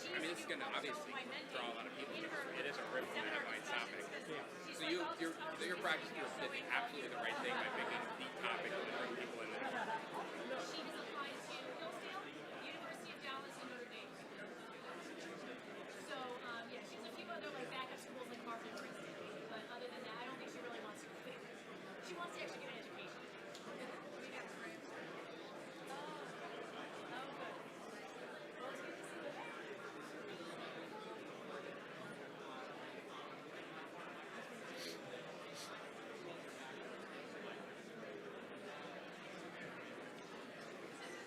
I mean, this is going to obviously draw a lot of people. It is a rip from the headline topic. So your practice group did absolutely the right thing by picking the topic to bring people in there. She has applied to Hillsdale, University of Dallas, and Notre Dame. So, yeah, she's a few other like backup schools like Harvard and Princeton. But other than that, I don't think she really wants to go there. She wants to actually get an education. We got it, right? Oh, good. Well, it's good to see you.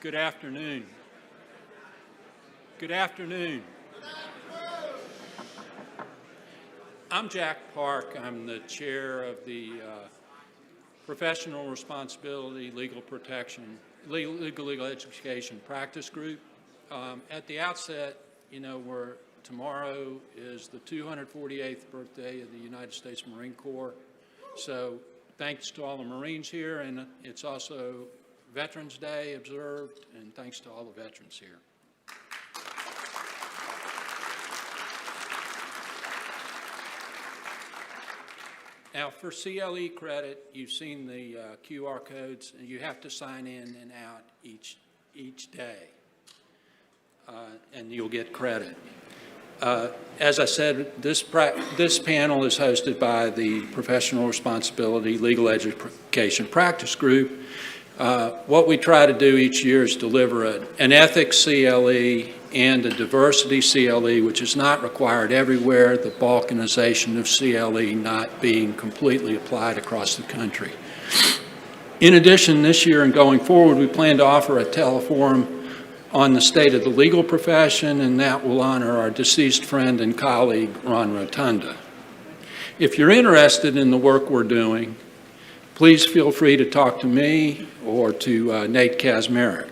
Good afternoon. Good afternoon. I'm Jack Park. I'm the chair of the Professional Responsibility Legal Protection, Legal Education Practice Group. At the outset, you know, tomorrow is the 248th birthday of the United States Marine Corps. So thanks to all the Marines here, and it's also Veterans Day observed, and thanks to all the veterans here. Now, for CLE credit, you've seen the QR codes, and you have to sign in and out each day, and you'll get credit. As I said, this panel is hosted by the Professional Responsibility Legal Education Practice Group. What we try to do each year is deliver an ethics CLE and a diversity CLE, which is not required everywhere, the balkanization of CLE not being completely applied across the country. In addition, this year and going forward, we plan to offer a teleforum on the state of the legal profession, and that will honor our deceased friend and colleague, Ron Rotunda. If you're interested in the work we're doing, please feel free to talk to me or to Nate Kazmarek.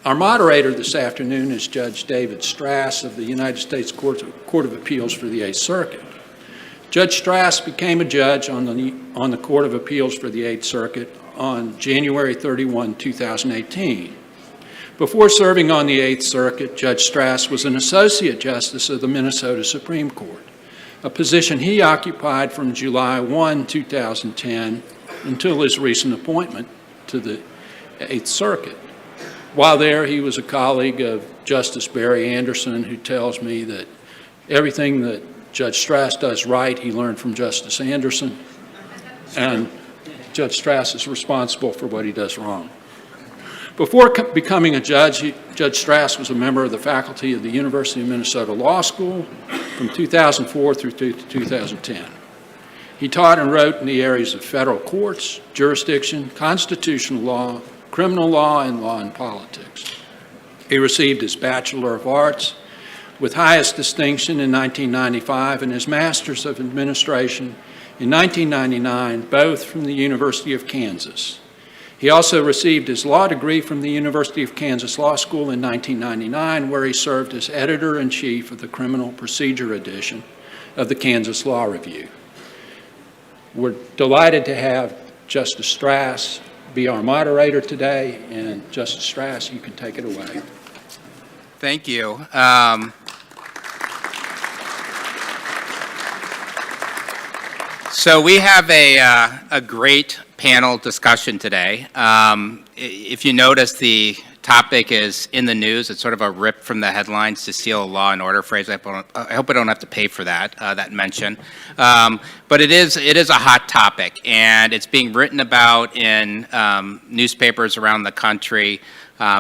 Our moderator this afternoon is Judge David Stras of the United States Court of Appeals for the Eighth Circuit. Judge Stras became a judge on the Court of Appeals for the Eighth Circuit on January 31, 2018. Before serving on the Eighth Circuit, Judge Stras was an Associate Justice of the Minnesota Supreme Court, a position he occupied from July 1, 2010 until his recent appointment to the Eighth Circuit. While there, he was a colleague of Justice Barry Anderson, who tells me that everything that Judge Stras does right, he learned from Justice Anderson, and Judge Stras is responsible for what he does wrong. Before becoming a judge, Judge Stras was a member of the faculty of the University of Minnesota Law School from 2004 through 2010. He taught and wrote in the areas of federal courts, jurisdiction, constitutional law, criminal law, and law and politics. He received his Bachelor of Arts with highest distinction in 1995 and his Master's of Administration in 1999, both from the University of Kansas. He also received his law degree from the University of Kansas Law School in 1999, where he served as editor-in-chief of the Criminal Procedure Edition of the Kansas Law Review. We're delighted to have Justice Stras be our moderator today, and Justice Stras, you can take it away. Thank you. So we have a great panel discussion today. If you notice, the topic is in the news. It's sort of a rip from the headlines to steal a law and order phrase. I hope I don't have to pay for that mention. But it is a hot topic, and it's being written about in newspapers around the country.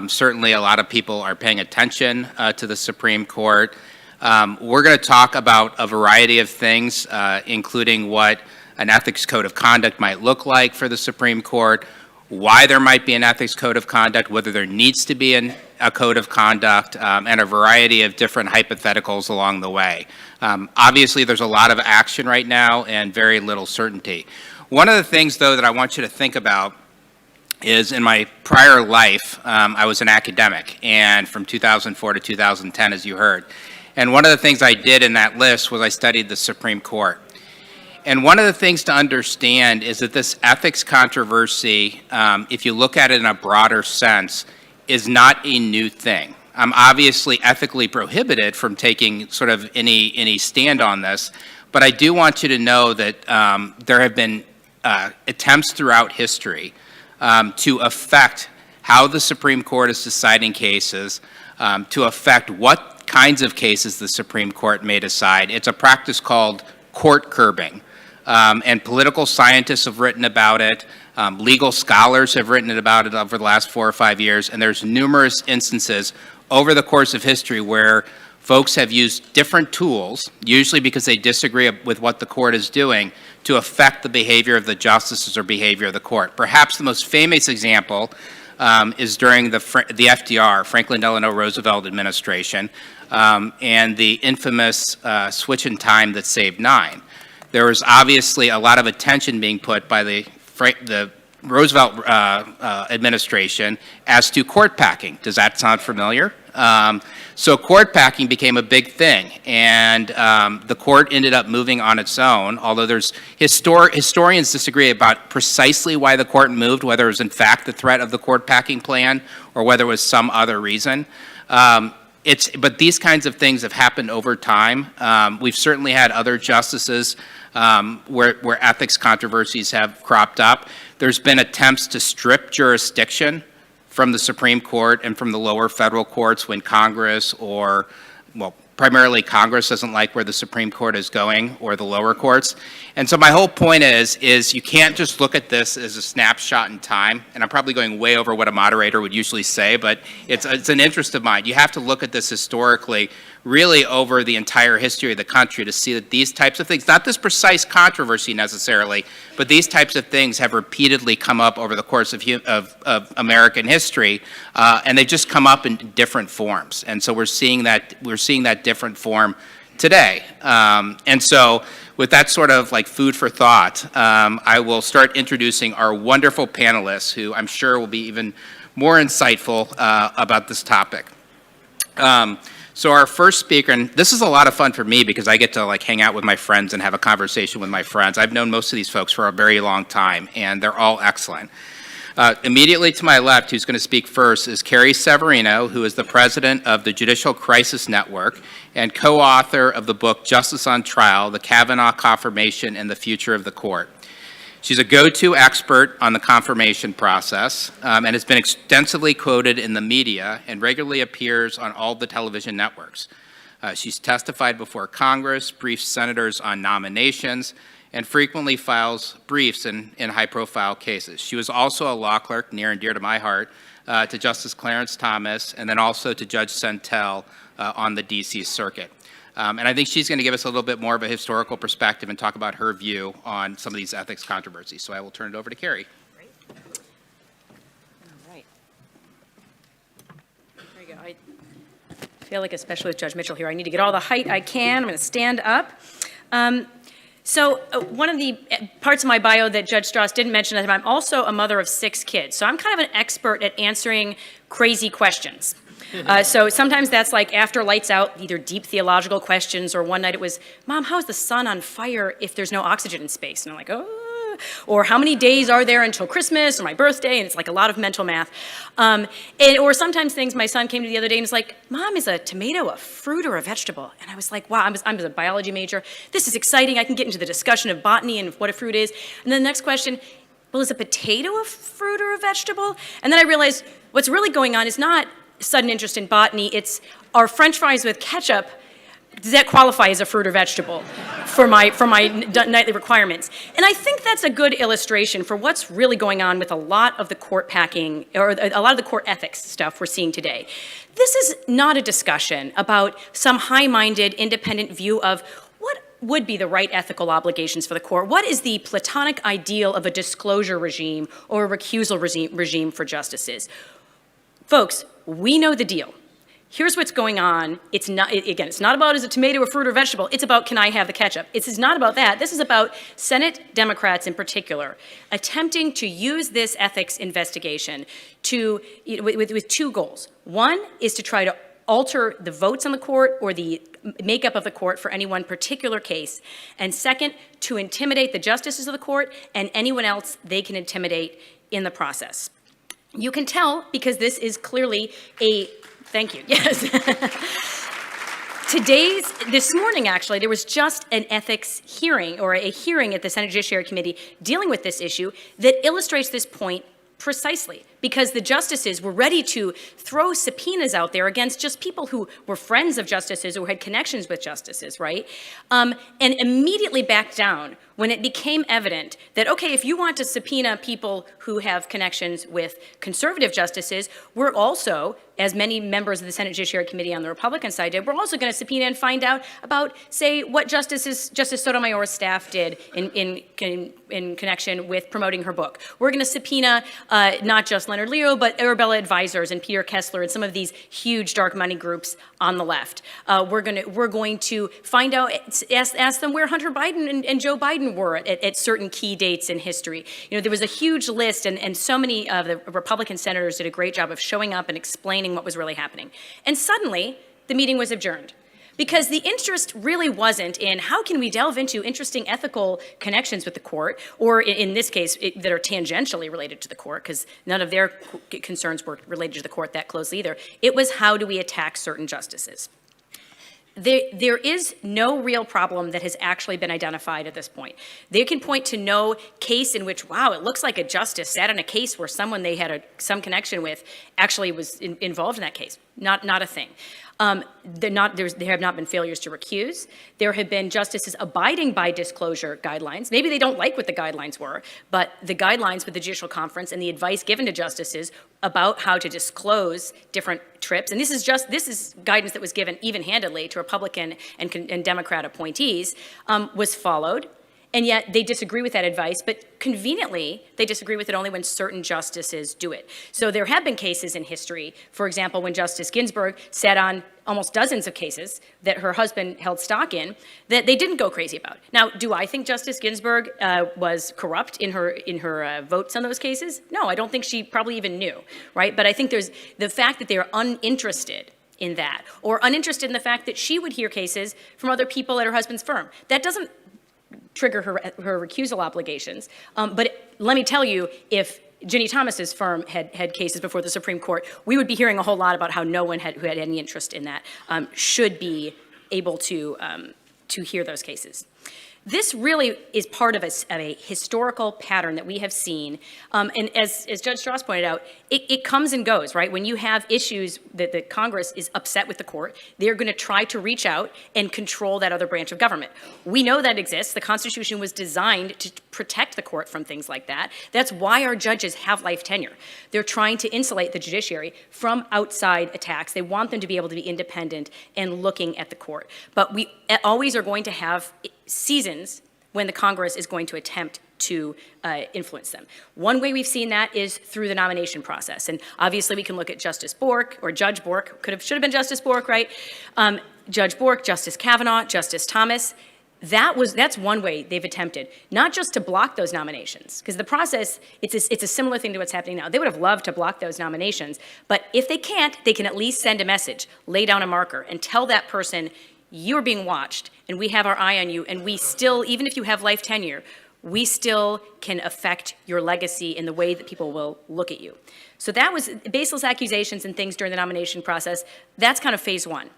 Certainly a lot of people are paying attention to the Supreme Court. We're going to talk about a variety of things, including what an ethics code of conduct might look like for the Supreme Court, why there might be an ethics code of conduct, whether there needs to be a code of conduct, and a variety of different hypotheticals along the way. Obviously, there's a lot of action right now and very little certainty. One of the things, though, that I want you to think about is in my prior life, I was an academic, and from 2004 to 2010, as you heard. And one of the things I did in that list was I studied the Supreme Court. And one of the things to understand is that this ethics controversy, if you look at it in a broader sense, is not a new thing. I'm obviously ethically prohibited from taking sort of any stand on this, but I do want you to know that there have been attempts throughout history to affect how the Supreme Court is deciding cases, to affect what kinds of cases the Supreme Court may decide. It's a practice called court curbing, and political scientists have written about it. Legal scholars have written about it over the last 4 or 5 years, and there's numerous instances over the course of history where folks have used different tools, usually because they disagree with what the court is doing, to affect the behavior of the justices or behavior of the court. Perhaps the most famous example is during the FDR, Franklin Delano Roosevelt administration, and the infamous switch in time that saved 9. There was obviously a lot of attention being put by the Roosevelt administration as to court packing. Does that sound familiar? So court packing became a big thing, and the court ended up moving on its own, although there's historians disagree about precisely why the court moved, whether it was in fact the threat of the court packing plan or whether it was some other reason. But these kinds of things have happened over time. We've certainly had other justices where ethics controversies have cropped up. There's been attempts to strip jurisdiction from the Supreme Court and from the lower federal courts when Congress or, well, primarily Congress doesn't like where the Supreme Court is going, or the lower courts. And so my whole point is you can't just look at this as a snapshot in time, and I'm probably going way over what a moderator would usually say, but it's an interest of mine. You have to look at this historically, really over the entire history of the country, to see that these types of things, not this precise controversy necessarily, but these types of things have repeatedly come up over the course of American history, and they've just come up in different forms. And so we're seeing that different form today. And so with that sort of like food for thought, I will start introducing our wonderful panelists, who I'm sure will be even more insightful about this topic. So our first speaker, and this is a lot of fun for me because I get to like hang out with my friends and have a conversation with my friends. I've known most of these folks for a very long time, and they're all excellent. Immediately to my left, who's going to speak first, is Carrie Severino, who is the president of the Judicial Crisis Network and co-author of the book Justice on Trial, The Kavanaugh Confirmation and the Future of the Court. She's a go-to expert on the confirmation process and has been extensively quoted in the media and regularly appears on all the television networks. She's testified before Congress, briefs senators on nominations, and frequently files briefs in high-profile cases. She was also a law clerk, near and dear to my heart, to Justice Clarence Thomas, and then also to Judge Sentel on the D.C. Circuit. And I think she's going to give us a little bit more of a historical perspective and talk about her view on some of these ethics controversies. So I will turn it over to Carrie. Great. All right. There you go. I feel like, especially with Judge Mitchell here, I need to get all the height I can. I'm going to stand up. So one of the parts of my bio that Judge Stras didn't mention is I'm also a mother of 6 kids. So I'm kind of an expert at answering crazy questions. So sometimes that's like after lights out, either deep theological questions, or one night it was, Mom, how is the sun on fire if there's no oxygen in space? And I'm like, oh. Or how many days are there until Christmas or my birthday? And it's like a lot of mental math. Or sometimes things, my son came to the other day and was like, Mom, is a tomato a fruit or a vegetable? And I was like, wow, I'm a biology major. This is exciting. I can get into the discussion of botany and what a fruit is. And then the next question, well, is a potato a fruit or a vegetable? And then I realized what's really going on is not sudden interest in botany, it's are French fries with ketchup, does that qualify as a fruit or vegetable for my nightly requirements? And I think that's a good illustration for what's really going on with a lot of the court packing, or a lot of the court ethics stuff we're seeing today. This is not a discussion about some high-minded, independent view of what would be the right ethical obligations for the court. What is the platonic ideal of a disclosure regime or a recusal regime for justices? Folks, we know the deal. Here's what's going on. It's not, again, it's not about is a tomato a fruit or vegetable. It's about can I have the ketchup. This is not about that. This is about Senate Democrats in particular attempting to use this ethics investigation to, with 2 goals. One is to try to alter the votes on the court or the makeup of the court for any one particular case. And second, to intimidate the justices of the court and anyone else they can intimidate in the process. You can tell because this is clearly a, thank you, yes. This morning, actually, there was just an ethics hearing, or a hearing at the Senate Judiciary Committee dealing with this issue that illustrates this point precisely, because the justices were ready to throw subpoenas out there against just people who were friends of justices or had connections with justices, right? And immediately backed down when it became evident that, okay, if you want to subpoena people who have connections with conservative justices, we're also, as many members of the Senate Judiciary Committee on the Republican side did, we're also going to subpoena and find out about, say, what Justice Sotomayor's staff did in connection with promoting her book. We're going to subpoena not just Leonard Leo, but Arabella Advisors and Peter Kessler and some of these huge dark money groups on the left. We're going to find out, ask them where Hunter Biden and Joe Biden were at certain key dates in history. You know, there was a huge list, and so many of the Republican senators did a great job of showing up and explaining what was really happening. And suddenly, the meeting was adjourned. Because the interest really wasn't in how can we delve into interesting ethical connections with the court, or in this case, that are tangentially related to the court, because none of their concerns were related to the court that closely either. It was how do we attack certain justices. There is no real problem that has actually been identified at this point. They can point to no case in which, wow, it looks like a justice sat in a case where someone they had some connection with actually was involved in that case. Not a thing. There have not been failures to recuse. There have been justices abiding by disclosure guidelines. Maybe they don't like what the guidelines were, but the guidelines with the Judicial Conference and the advice given to justices about how to disclose different trips, and this is guidance that was given even-handedly to Republican and Democrat appointees, was followed. And yet they disagree with that advice, but conveniently, they disagree with it only when certain justices do it. So there have been cases in history, for example, when Justice Ginsburg sat on almost dozens of cases that her husband held stock in, that they didn't go crazy about. Now, do I think Justice Ginsburg was corrupt in her votes on those cases? No, I don't think she probably even knew, right? But I think there's the fact that they're uninterested in that, or uninterested in the fact that she would hear cases from other people at her husband's firm. That doesn't trigger her recusal obligations. But let me tell you, if Ginny Thomas's firm had cases before the Supreme Court, we would be hearing a whole lot about how no one who had any interest in that should be able to hear those cases. This really is part of a historical pattern that we have seen. And as Judge Stras pointed out, it comes and goes, right? When you have issues that the Congress is upset with the court, they're going to try to reach out and control that other branch of government. We know that exists. The Constitution was designed to protect the court from things like that. That's why our judges have life tenure. They're trying to insulate the judiciary from outside attacks. They want them to be able to be independent and looking at the court. But we always are going to have seasons when the Congress is going to attempt to influence them. One way we've seen that is through the nomination process. And obviously we can look at Justice Bork, or Judge Bork, should have been Justice Bork, right? Judge Bork, Justice Kavanaugh, Justice Thomas. That's one way they've attempted, not just to block those nominations, because the process, it's a similar thing to what's happening now. They would have loved to block those nominations, but if they can't, they can at least send a message, lay down a marker, and tell that person, you're being watched, and we have our eye on you, and we still, even if you have life tenure, we still can affect your legacy in the way that people will look at you. So that was baseless accusations and things during the nomination process. That's kind of phase one.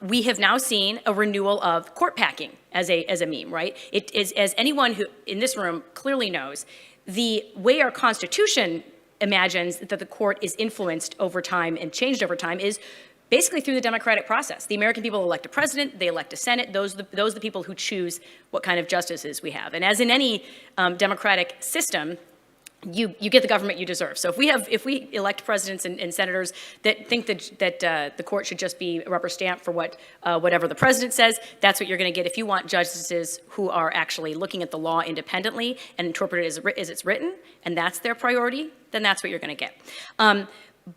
We have now seen a renewal of court packing as a meme, right? It is, as anyone who in this room clearly knows, the way our Constitution imagines that the court is influenced over time and changed over time is basically through the democratic process. The American people elect a president, they elect a Senate. Those are the people who choose what kind of justices we have. And as in any democratic system, you get the government you deserve. So if we elect presidents and senators that think that the court should just be a rubber stamp for whatever the president says, that's what you're going to get. If you want justices who are actually looking at the law independently and interpret it as it's written, and that's their priority, then that's what you're going to get.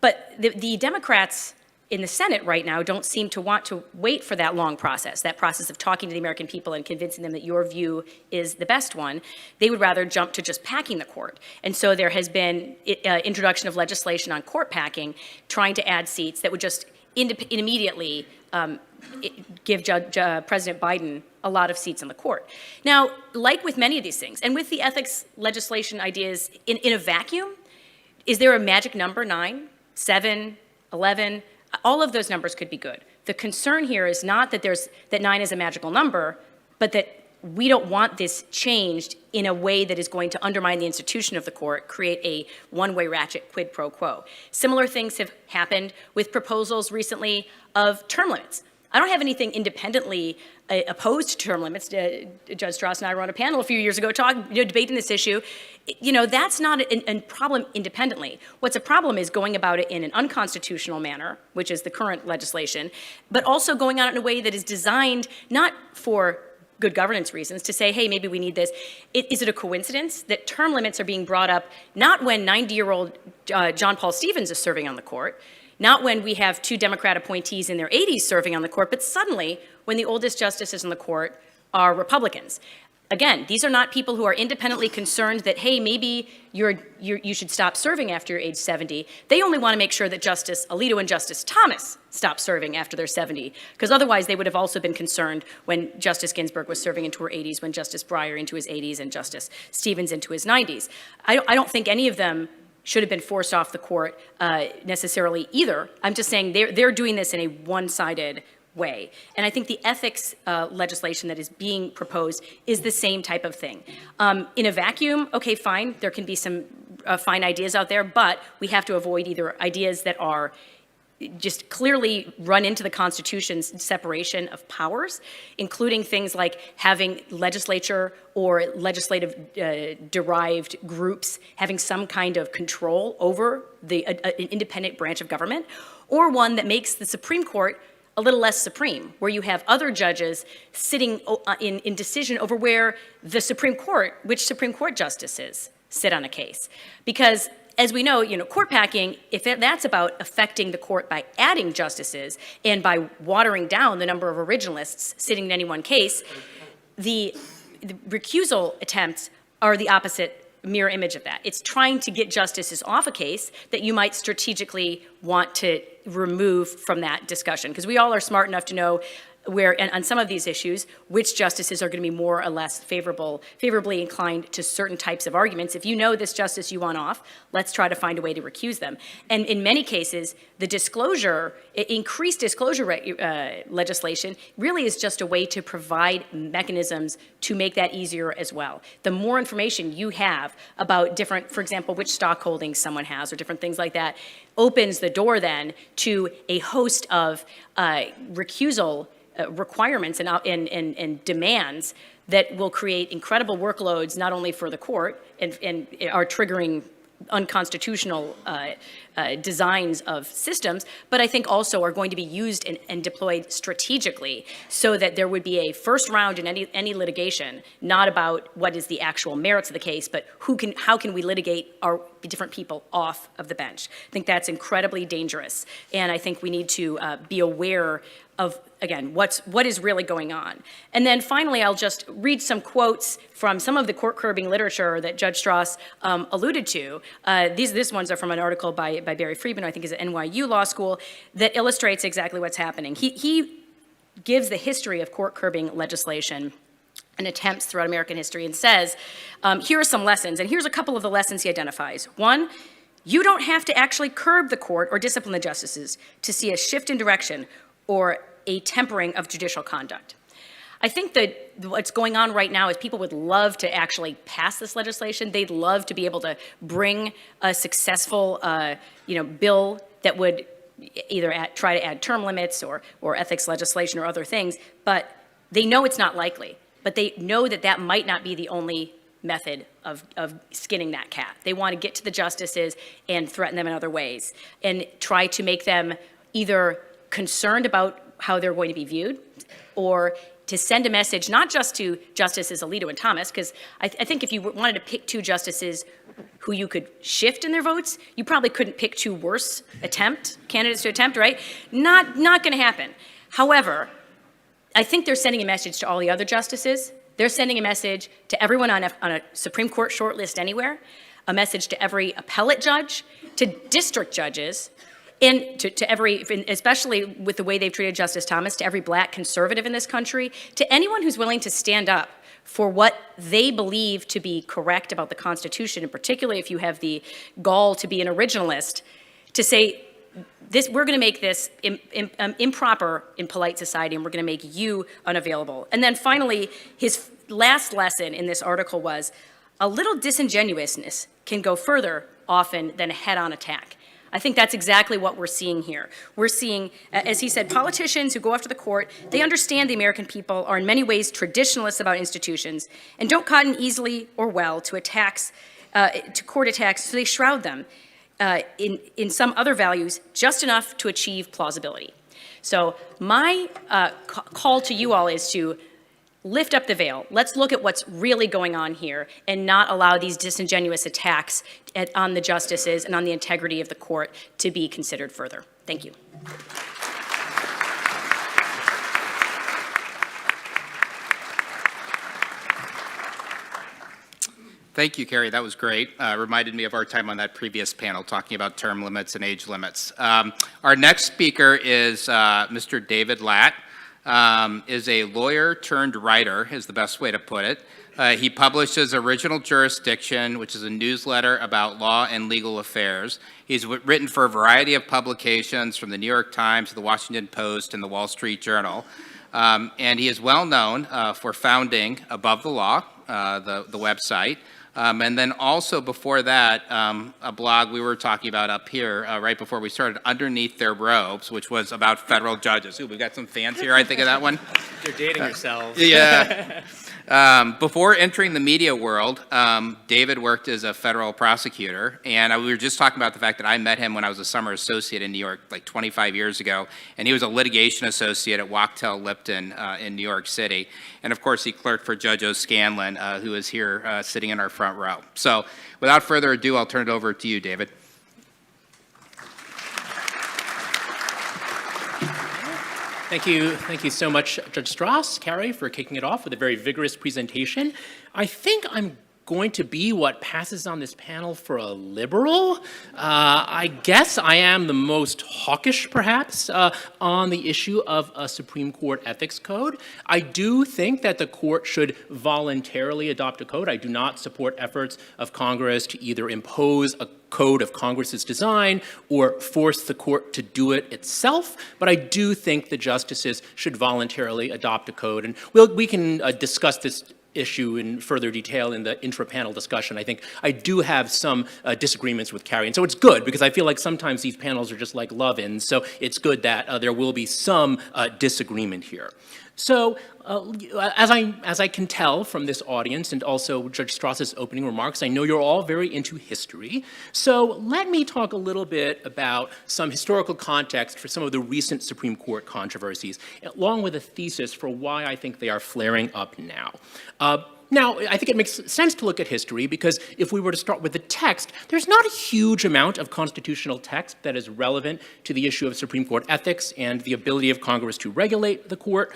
But the Democrats in the Senate right now don't seem to want to wait for that long process, that process of talking to the American people and convincing them that your view is the best one. They would rather jump to just packing the court. And so there has been introduction of legislation on court packing, trying to add seats that would just immediately give President Biden a lot of seats on the court. Now, like with many of these things, and with the ethics legislation ideas in a vacuum, Is there a magic number, 9, 7, 11? All of those numbers could be good. The concern here is not that that 9 is a magical number, but that we don't want this changed in a way that is going to undermine the institution of the court, create a one-way ratchet quid pro quo. Similar things have happened with proposals recently of term limits. I don't have anything independently opposed to term limits. Judge Stras and I were on a panel a few years ago debating this issue. That's not a problem independently. What's a problem is going about it in an unconstitutional manner, which is the current legislation, but also going on it in a way that is designed not for good governance reasons to say, hey, maybe we need this. Is it a coincidence that term limits are being brought up not when 90-year-old John Paul Stevens is serving on the court, not when we have 2 Democrat appointees in their 80s serving on the court, but suddenly when the oldest justices on the court are Republicans? Again, these are not people who are independently concerned that, hey, maybe you should stop serving after you're age 70. They only want to make sure that Justice Alito and Justice Thomas stop serving after they're 70, because otherwise they would have also been concerned when Justice Ginsburg was serving into her 80s, when Justice Breyer into his 80s, and Justice Stevens into his 90s. I don't think any of them should have been forced off the court necessarily either. I'm just saying they're doing this in a one-sided way. And I think the ethics legislation that is being proposed is the same type of thing. In a vacuum, okay, fine, there can be some fine ideas out there, but we have to avoid either ideas that are just clearly run into the Constitution's separation of powers, including things like having legislature or legislative derived groups having some kind of control over an independent branch of government, or one that makes the Supreme Court a little less supreme, where you have other judges sitting in decision over where the Supreme Court, which Supreme Court justices sit on a case. Because as we know, court packing, if that's about affecting the court by adding justices and by watering down the number of originalists sitting in any one case, the recusal attempts are the opposite mirror image of that. It's trying to get justices off a case that you might strategically want to remove from that discussion. Because we all are smart enough to know where, and on some of these issues, which justices are going to be more or less favorably inclined to certain types of arguments. If you know this justice you want off, let's try to find a way to recuse them. And in many cases, the increased disclosure legislation really is just a way to provide mechanisms to make that easier as well. The more information you have about different, for example, which stock holdings someone has or different things like that, opens the door then to a host of recusal requirements and demands that will create incredible workloads, not only for the court and are triggering unconstitutional designs of systems, but I think also are going to be used and deployed strategically so that there would be a first round in any litigation, not about what is the actual merits of the case, but how can we litigate our different people off of the bench. I think that's incredibly dangerous, and I think we need to be aware of, again, what is really going on. And then finally, I'll just read some quotes from some of the court curbing literature that Judge Stras alluded to. These ones are from an article by Barry Friedman, who I think is at NYU Law School, that illustrates exactly what's happening. He gives the history of court curbing legislation and attempts throughout American history and says, here are some lessons, and here's a couple of the lessons he identifies. One, you don't have to actually curb the court or discipline the justices to see a shift in direction or a tempering of judicial conduct. I think that what's going on right now is people would love to actually pass this legislation. They'd love to be able to bring a successful bill that would either try to add term limits or ethics legislation or other things, but they know it's not likely. But they know that might not be the only method of skinning that cat. They want to get to the justices and threaten them in other ways and try to make them either concerned about how they're going to be viewed, or to send a message not just to Justices Alito and Thomas, because I think if you wanted to pick 2 justices who you could shift in their votes, you probably couldn't pick 2 worse candidates to attempt, right? Not going to happen. However, I think they're sending a message to all the other justices. They're sending a message to everyone on a Supreme Court shortlist anywhere, a message to every appellate judge, to district judges, and to every, especially with the way they've treated Justice Thomas, to every black conservative in this country, to anyone who's willing to stand up for what they believe to be correct about the Constitution, and particularly if you have the gall to be an originalist, to say, we're going to make this improper in polite society, and we're going to make you unavailable. And then finally, his last lesson in this article was, a little disingenuousness can go further often than a head-on attack. I think that's exactly what we're seeing here. We're seeing, as he said, politicians who go after the court, they understand the American people are in many ways traditionalists about institutions and don't cotton easily or well to attacks, to court attacks, so they shroud them in some other values just enough to achieve plausibility. So my call to you all is to lift up the veil. Let's look at what's really going on here and not allow these disingenuous attacks on the justices and on the integrity of the court to be considered further. Thank you. Thank you, Carrie. That was great. Reminded me of our time on that previous panel talking about term limits and age limits. Our next speaker is Mr. David Latt. Is a lawyer turned writer, is the best way to put it. He publishes Original Jurisdiction, which is a newsletter about law and legal affairs. He's written for a variety of publications, from the New York Times, the Washington Post, and the Wall Street Journal. And he is well known for founding Above the Law, the website. And then also before that, a blog we were talking about up here right before we started, Underneath Their Robes, which was about federal judges. Ooh, we've got some fans here, I think, of that one. You're dating yourselves. Yeah. Before entering the media world, David worked as a federal prosecutor, and we were just talking about the fact that I met him when I was a summer associate in New York like 25 years ago, and he was a litigation associate at Wachtell Lipton in New York City. And of course, he clerked for Judge O'Scanlan, who is here sitting in our front row. So without further ado, I'll turn it over to you, David. Thank you so much, Judge Stras, Carrie, for kicking it off with a very vigorous presentation. I think I'm going to be what passes on this panel for a liberal. I guess I am the most hawkish, perhaps, on the issue of a Supreme Court ethics code. I do think that the court should voluntarily adopt a code. I do not support efforts of Congress to either impose a code of Congress's design or force the court to do it itself, but I do think the justices should voluntarily adopt a code. And we can discuss this issue in further detail in the intra-panel discussion. I think I do have some disagreements with Carrie, and so it's good because I feel like sometimes these panels are just like love-ins, so it's good that there will be some disagreement here. So as I can tell from this audience and also Judge Stras's opening remarks, I know you're all very into history. So let me talk a little bit about some historical context for some of the recent Supreme Court controversies, along with a thesis for why I think they are flaring up now. Now, I think it makes sense to look at history because if we were to start with the text, there's not a huge amount of constitutional text that is relevant to the issue of Supreme Court ethics and the ability of Congress to regulate the court.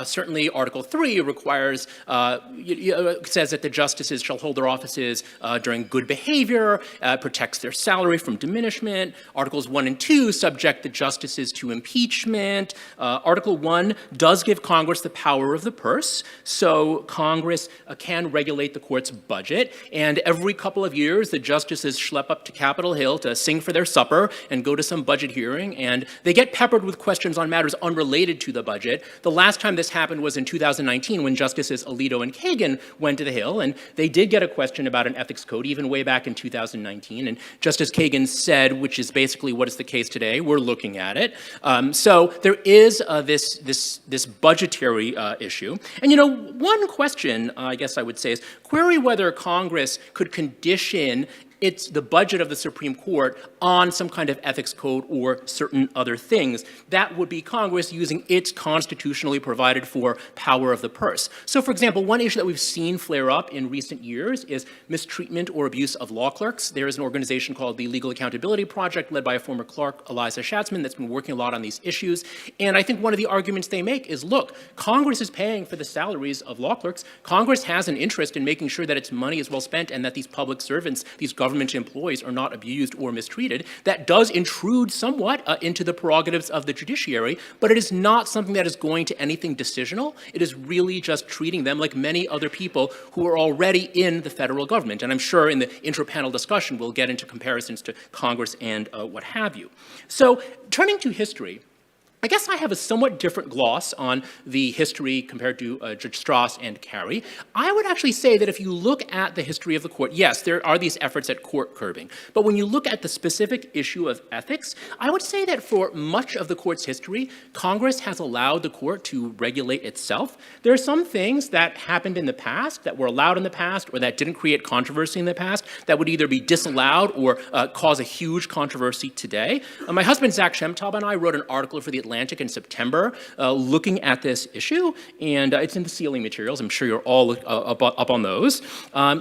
Certainly, Article 3 requires, says that the justices shall hold their offices during good behavior, protects their salary from diminishment. Articles 1 and 2 subject the justices to impeachment. Article 1 does give Congress the power of the purse, so Congress can regulate the court's budget, and every couple of years the justices schlep up to Capitol Hill to sing for their supper and go to some budget hearing, and they get peppered with questions on matters unrelated to the budget. The last time this happened was in 2019 when Justices Alito and Kagan went to the Hill, and they did get a question about an ethics code even way back in 2019, and Justice Kagan said, which is basically what is the case today, we're looking at it. So there is this budgetary issue. And one question I guess I would say is query whether Congress could condition the budget of the Supreme Court on some kind of ethics code or certain other things. That would be Congress using its constitutionally provided for power of the purse. So, for example, one issue that we've seen flare up in recent years is mistreatment or abuse of law clerks. There is an organization called the Legal Accountability Project led by a former clerk, Eliza Schatzman, that's been working a lot on these issues. And I think one of the arguments they make is, look, Congress is paying for the salaries of law clerks. Congress has an interest in making sure that its money is well spent and that these public servants, these government government employees are not abused or mistreated. That does intrude somewhat into the prerogatives of the judiciary, but it is not something that is going to anything decisional. It is really just treating them like many other people who are already in the federal government. And I'm sure in the intra-panel discussion we'll get into comparisons to Congress and what have you. So turning to history, I guess I have a somewhat different gloss on the history compared to Judge Stras and Carrie. I would actually say that if you look at the history of the court, yes, there are these efforts at court curbing. But when you look at the specific issue of ethics, I would say that for much of the court's history, Congress has allowed the court to regulate itself. There are some things that happened in the past, that were allowed in the past, or that didn't create controversy in the past, that would either be disallowed or cause a huge controversy today. My husband, Zach Shemtab, and I wrote an article for the Atlantic in September looking at this issue, and it's in the CLE materials. I'm sure you're all up on those.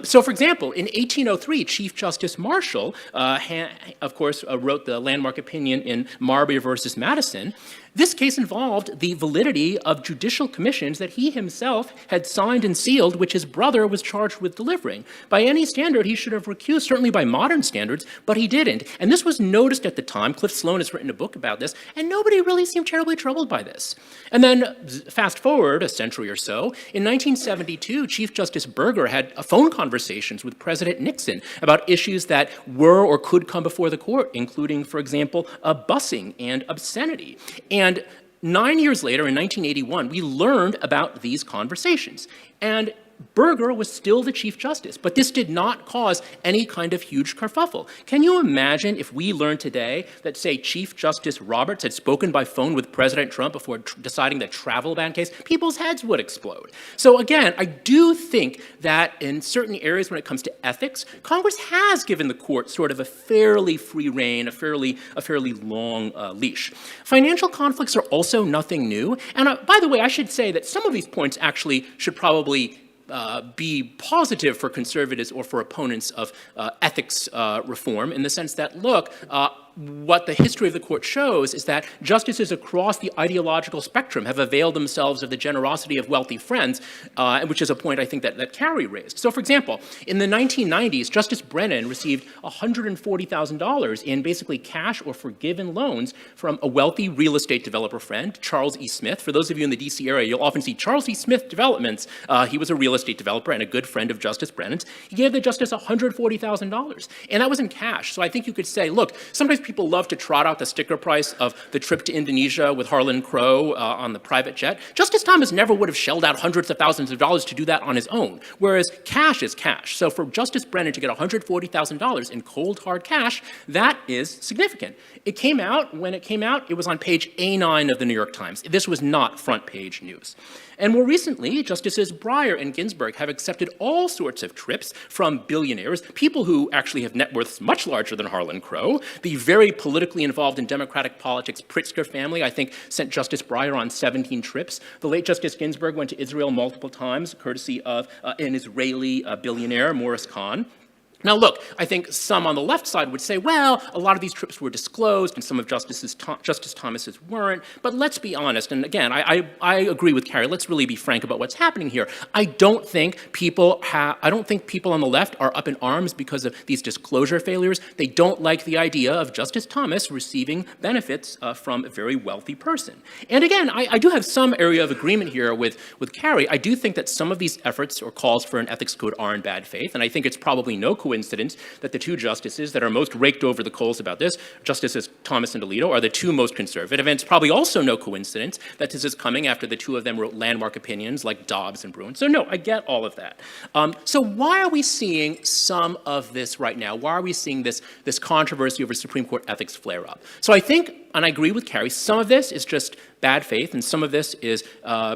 So, for example, in 1803, Chief Justice Marshall, of course, wrote the landmark opinion in Marbury versus Madison. This case involved the validity of judicial commissions that he himself had signed and sealed, which his brother was charged with delivering. By any standard, he should have recused, certainly by modern standards, but he didn't. And this was noticed at the time. Cliff Sloan has written a book about this, and nobody really seemed terribly troubled by this. And then fast forward a century or so, in 1972, Chief Justice Burger had phone conversations with President Nixon about issues that were or could come before the court, including, for example, busing and obscenity. And 9 years later, in 1981, we learned about these conversations. And Burger was still the Chief Justice, but this did not cause any kind of huge kerfuffle. Can you imagine if we learned today that, say, Chief Justice Roberts had spoken by phone with President Trump before deciding the travel ban case? People's heads would explode. So again, I do think that in certain areas when it comes to ethics, Congress has given the court sort of a fairly free rein, a fairly long leash. Financial conflicts are also nothing new. And by the way, I should say that some of these points actually should probably be positive for conservatives or for opponents of ethics reform, in the sense that, look, what the history of the court shows is that justices across the ideological spectrum have availed themselves of the generosity of wealthy friends, which is a point I think that Carrie raised. So, for example, in the 1990s, Justice Brennan received $140,000 in basically cash or forgiven loans from a wealthy real estate developer friend, Charles E. Smith. For those of you in the D.C. area, you'll often see Charles E. Smith Developments. He was a real estate developer and a good friend of Justice Brennan's. He gave the justice $140,000, and that was in cash. So I think you could say, look, sometimes people love to trot out the sticker price of the trip to Indonesia with Harlan Crow on the private jet. Justice Thomas never would have shelled out hundreds of thousands of dollars to do that on his own, whereas cash is cash. So for Justice Brennan to get $140,000 in cold, hard cash, that is significant. It came out, when it came out, it was on page A9 of the New York Times. This was not front page news. And more recently, Justices Breyer and Ginsburg have accepted all sorts of trips from billionaires, people who actually have net worths much larger than Harlan Crow. The very politically involved in Democratic politics Pritzker family, I think, sent Justice Breyer on 17 trips. The late Justice Ginsburg went to Israel multiple times, courtesy of an Israeli billionaire, Morris Khan. Now, look, I think some on the left side would say, well, a lot of these trips were disclosed and some of Justice Thomas's weren't. But let's be honest. And again, I agree with Carrie. Let's really be frank about what's happening here. I don't think people on the left are up in arms because of these disclosure failures. They don't like the idea of Justice Thomas receiving benefits from a very wealthy person. And again, I do have some area of agreement here with Carrie. I do think that some of these efforts or calls for an ethics code are in bad faith. And I think it's probably no coincidence that the two justices that are most raked over the coals about this, Justices Thomas and Alito, are the two most conservative. And it's probably also no coincidence that this is coming after the two of them wrote landmark opinions like Dobbs and Bruin. So no, I get all of that. So why are we seeing some of this right now? Why are we seeing this controversy over Supreme Court ethics flare up? So I think, and I agree with Carrie, some of this is just bad faith, and some of this is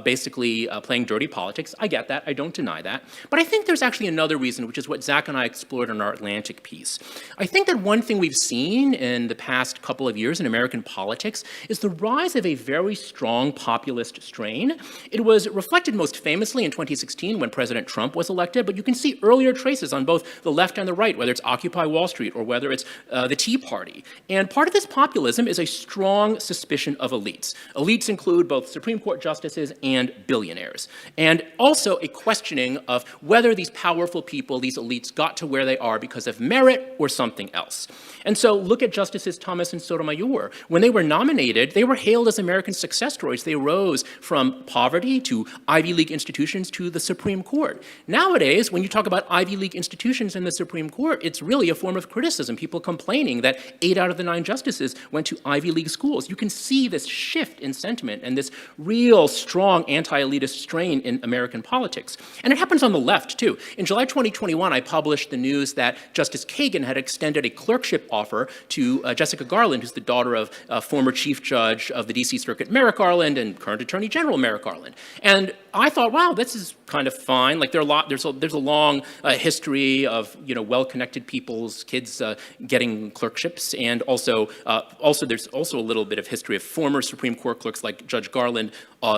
basically playing dirty politics. I get that. I don't deny that. But I think there's actually another reason, which is what Zach and I explored in our Atlantic piece. I think that one thing we've seen in the past couple of years in American politics is the rise of a very strong populist strain. It was reflected most famously in 2016 when President Trump was elected, but you can see earlier traces on both the left and the right, whether it's Occupy Wall Street or whether it's the Tea Party. And part of this populism is a strong suspicion of elites. Elites include both Supreme Court justices and billionaires. And also a questioning of whether these powerful people, these elites, got to where they are because of merit or something else. And so look at Justices Thomas and Sotomayor. When they were nominated, they were hailed as American success stories. They rose from poverty to Ivy League institutions to the Supreme Court. Nowadays, when you talk about Ivy League institutions in the Supreme Court, it's really a form of criticism, people complaining that 8 out of the 9 justices went to Ivy League schools. You can see this shift in sentiment and this real strong anti-elitist strain in American politics. And it happens on the left, too. In July 2021, I published the news that Justice Kagan had extended a clerkship offer to Jessica Garland, who's the daughter of former Chief Judge of the D.C. Circuit Merrick Garland and current Attorney General Merrick Garland. And I thought, wow, this is kind of fine. Like there's a long history of well-connected people's kids getting clerkships, and also there's also a little bit of history of former Supreme Court clerks like Judge Garland,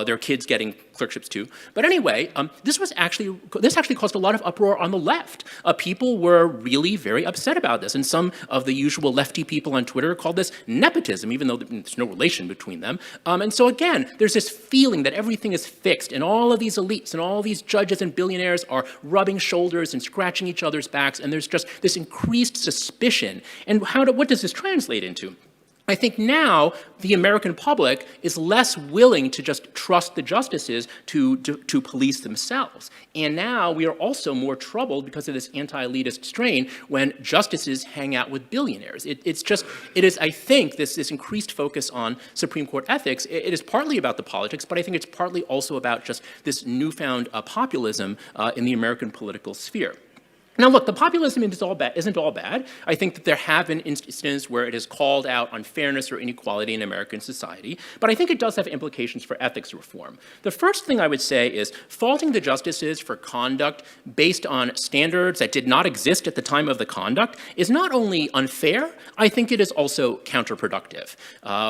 their kids getting clerkships too. But anyway, this actually caused a lot of uproar on the left. People were really very upset about this, and some of the usual lefty people on Twitter called this nepotism, even though there's no relation between them. And so again, there's this feeling that everything is fixed, and all of these elites and all these judges and billionaires are rubbing shoulders and scratching each other's backs, and there's just this increased suspicion. And what does this translate into? I think now the American public is less willing to just trust the justices to police themselves. And now we are also more troubled because of this anti-elitist strain when justices hang out with billionaires. It is, I think, this increased focus on Supreme Court ethics. It is partly about the politics, but I think it's partly also about just this newfound populism in the American political sphere. Now, look, the populism isn't all bad. I think that there have been instances where it has called out unfairness or inequality in American society, but I think it does have implications for ethics reform. The first thing I would say is faulting the justices for conduct based on standards that did not exist at the time of the conduct is not only unfair, I think it is also counterproductive.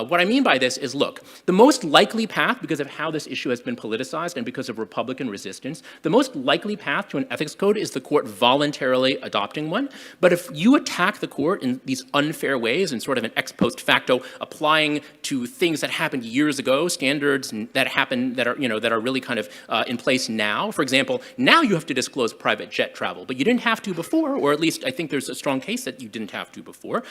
What I mean by this is, look, the most likely path, because of how this issue has been politicized and because of Republican resistance, the most likely path to an ethics code is the court voluntarily adopting one. But if you attack the court in these unfair ways and sort of an ex post facto applying to things that happened years ago, standards that happen that are really kind of in place now. For example, now you have to disclose private jet travel, but you didn't have to before, or at least I think there's a strong case that you didn't have to before.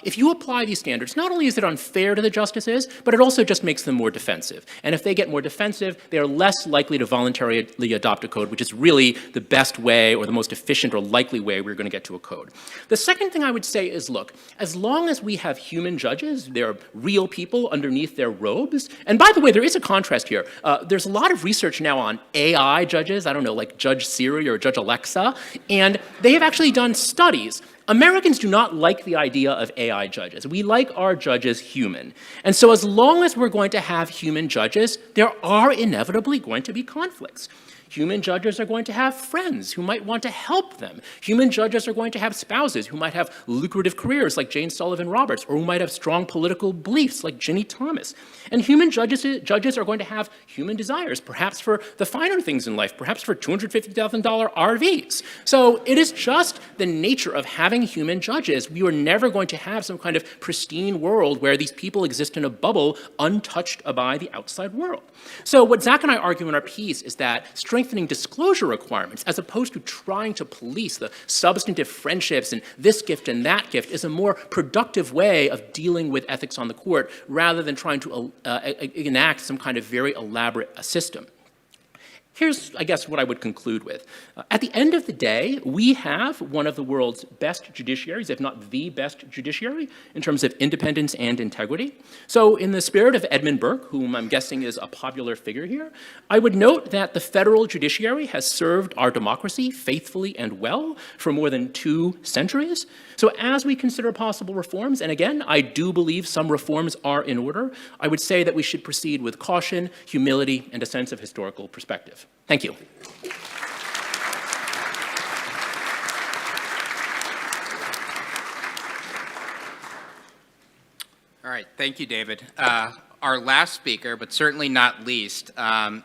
If you apply these standards, not only is it unfair to the justices, but it also just makes them more defensive. And if they get more defensive, they are less likely to voluntarily adopt a code, which is really the best way or the most efficient or likely way we're going to get to a code. The second thing I would say is, look, as long as we have human judges, they're real people underneath their robes, and by the way, there is a contrast here. There's a lot of research now on AI judges, I don't know, like Judge Siri or Judge Alexa, and they have actually done studies. Americans do not like the idea of AI judges. We like our judges human. And so as long as we're going to have human judges, there are inevitably going to be conflicts. Human judges are going to have friends who might want to help them. Human judges are going to have spouses who might have lucrative careers like Jane Sullivan Roberts, or who might have strong political beliefs like Ginny Thomas. And human judges are going to have human desires, perhaps for the finer things in life, perhaps for $250,000 RVs. So it is just the nature of having human judges. We are never going to have some kind of pristine world where these people exist in a bubble untouched by the outside world. So what Zach and I argue in our piece is that strengthening disclosure requirements, as opposed to trying to police the substantive friendships and this gift and that gift, is a more productive way of dealing with ethics on the court rather than trying to enact some kind of very elaborate system. Here's, I guess, what I would conclude with. At the end of the day, we have one of the world's best judiciaries, if not the best judiciary, in terms of independence and integrity. So in the spirit of Edmund Burke, whom I'm guessing is a popular figure here, I would note that the federal judiciary has served our democracy faithfully and well for more than 2 centuries. So as we consider possible reforms, and again, I do believe some reforms are in order, I would say that we should proceed with caution, humility, and a sense of historical perspective. Thank you. All right, thank you, David. Our last speaker, but certainly not least,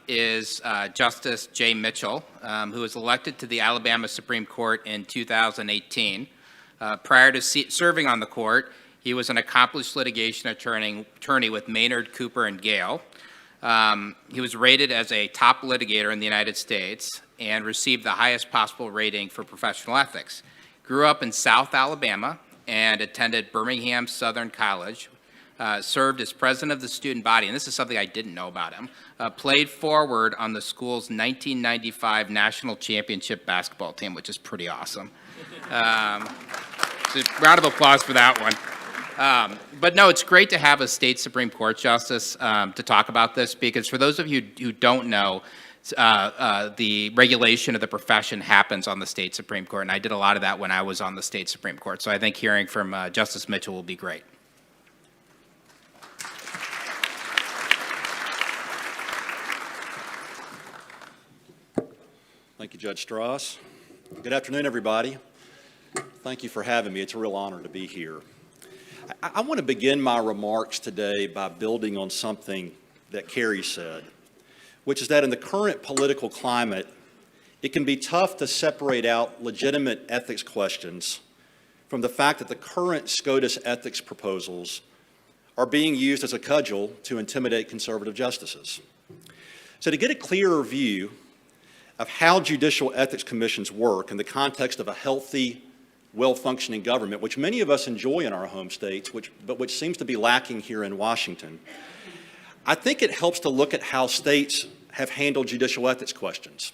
is Justice Jay Mitchell, who was elected to the Alabama Supreme Court in 2018. Prior to serving on the court, He was an accomplished litigation attorney with Maynard, Cooper, and Gale. He was rated as a top litigator in the United States and received the highest possible rating for professional ethics. Grew up in South Alabama and attended Birmingham Southern College. Served as president of the student body, and this is something I didn't know about him, played forward on the school's 1995 national championship basketball team, which is pretty awesome. So round of applause for that one. But no, it's great to have a state Supreme Court justice to talk about this, because for those of you who don't know, the regulation of the profession happens on the state Supreme Court, and I did a lot of that when I was on the state Supreme Court. So I think hearing from Justice Mitchell will be great. Thank you, Judge Stras. Good afternoon, everybody. Thank you for having me. It's a real honor to be here. I want to begin my remarks today by building on something that Carrie said, which is that in the current political climate, it can be tough to separate out legitimate ethics questions from the fact that the current SCOTUS ethics proposals are being used as a cudgel to intimidate conservative justices. So to get a clearer view of how judicial ethics commissions work in the context of a healthy, well-functioning government, which many of us enjoy in our home states, but which seems to be lacking here in Washington, I think it helps to look at how states have handled judicial ethics questions,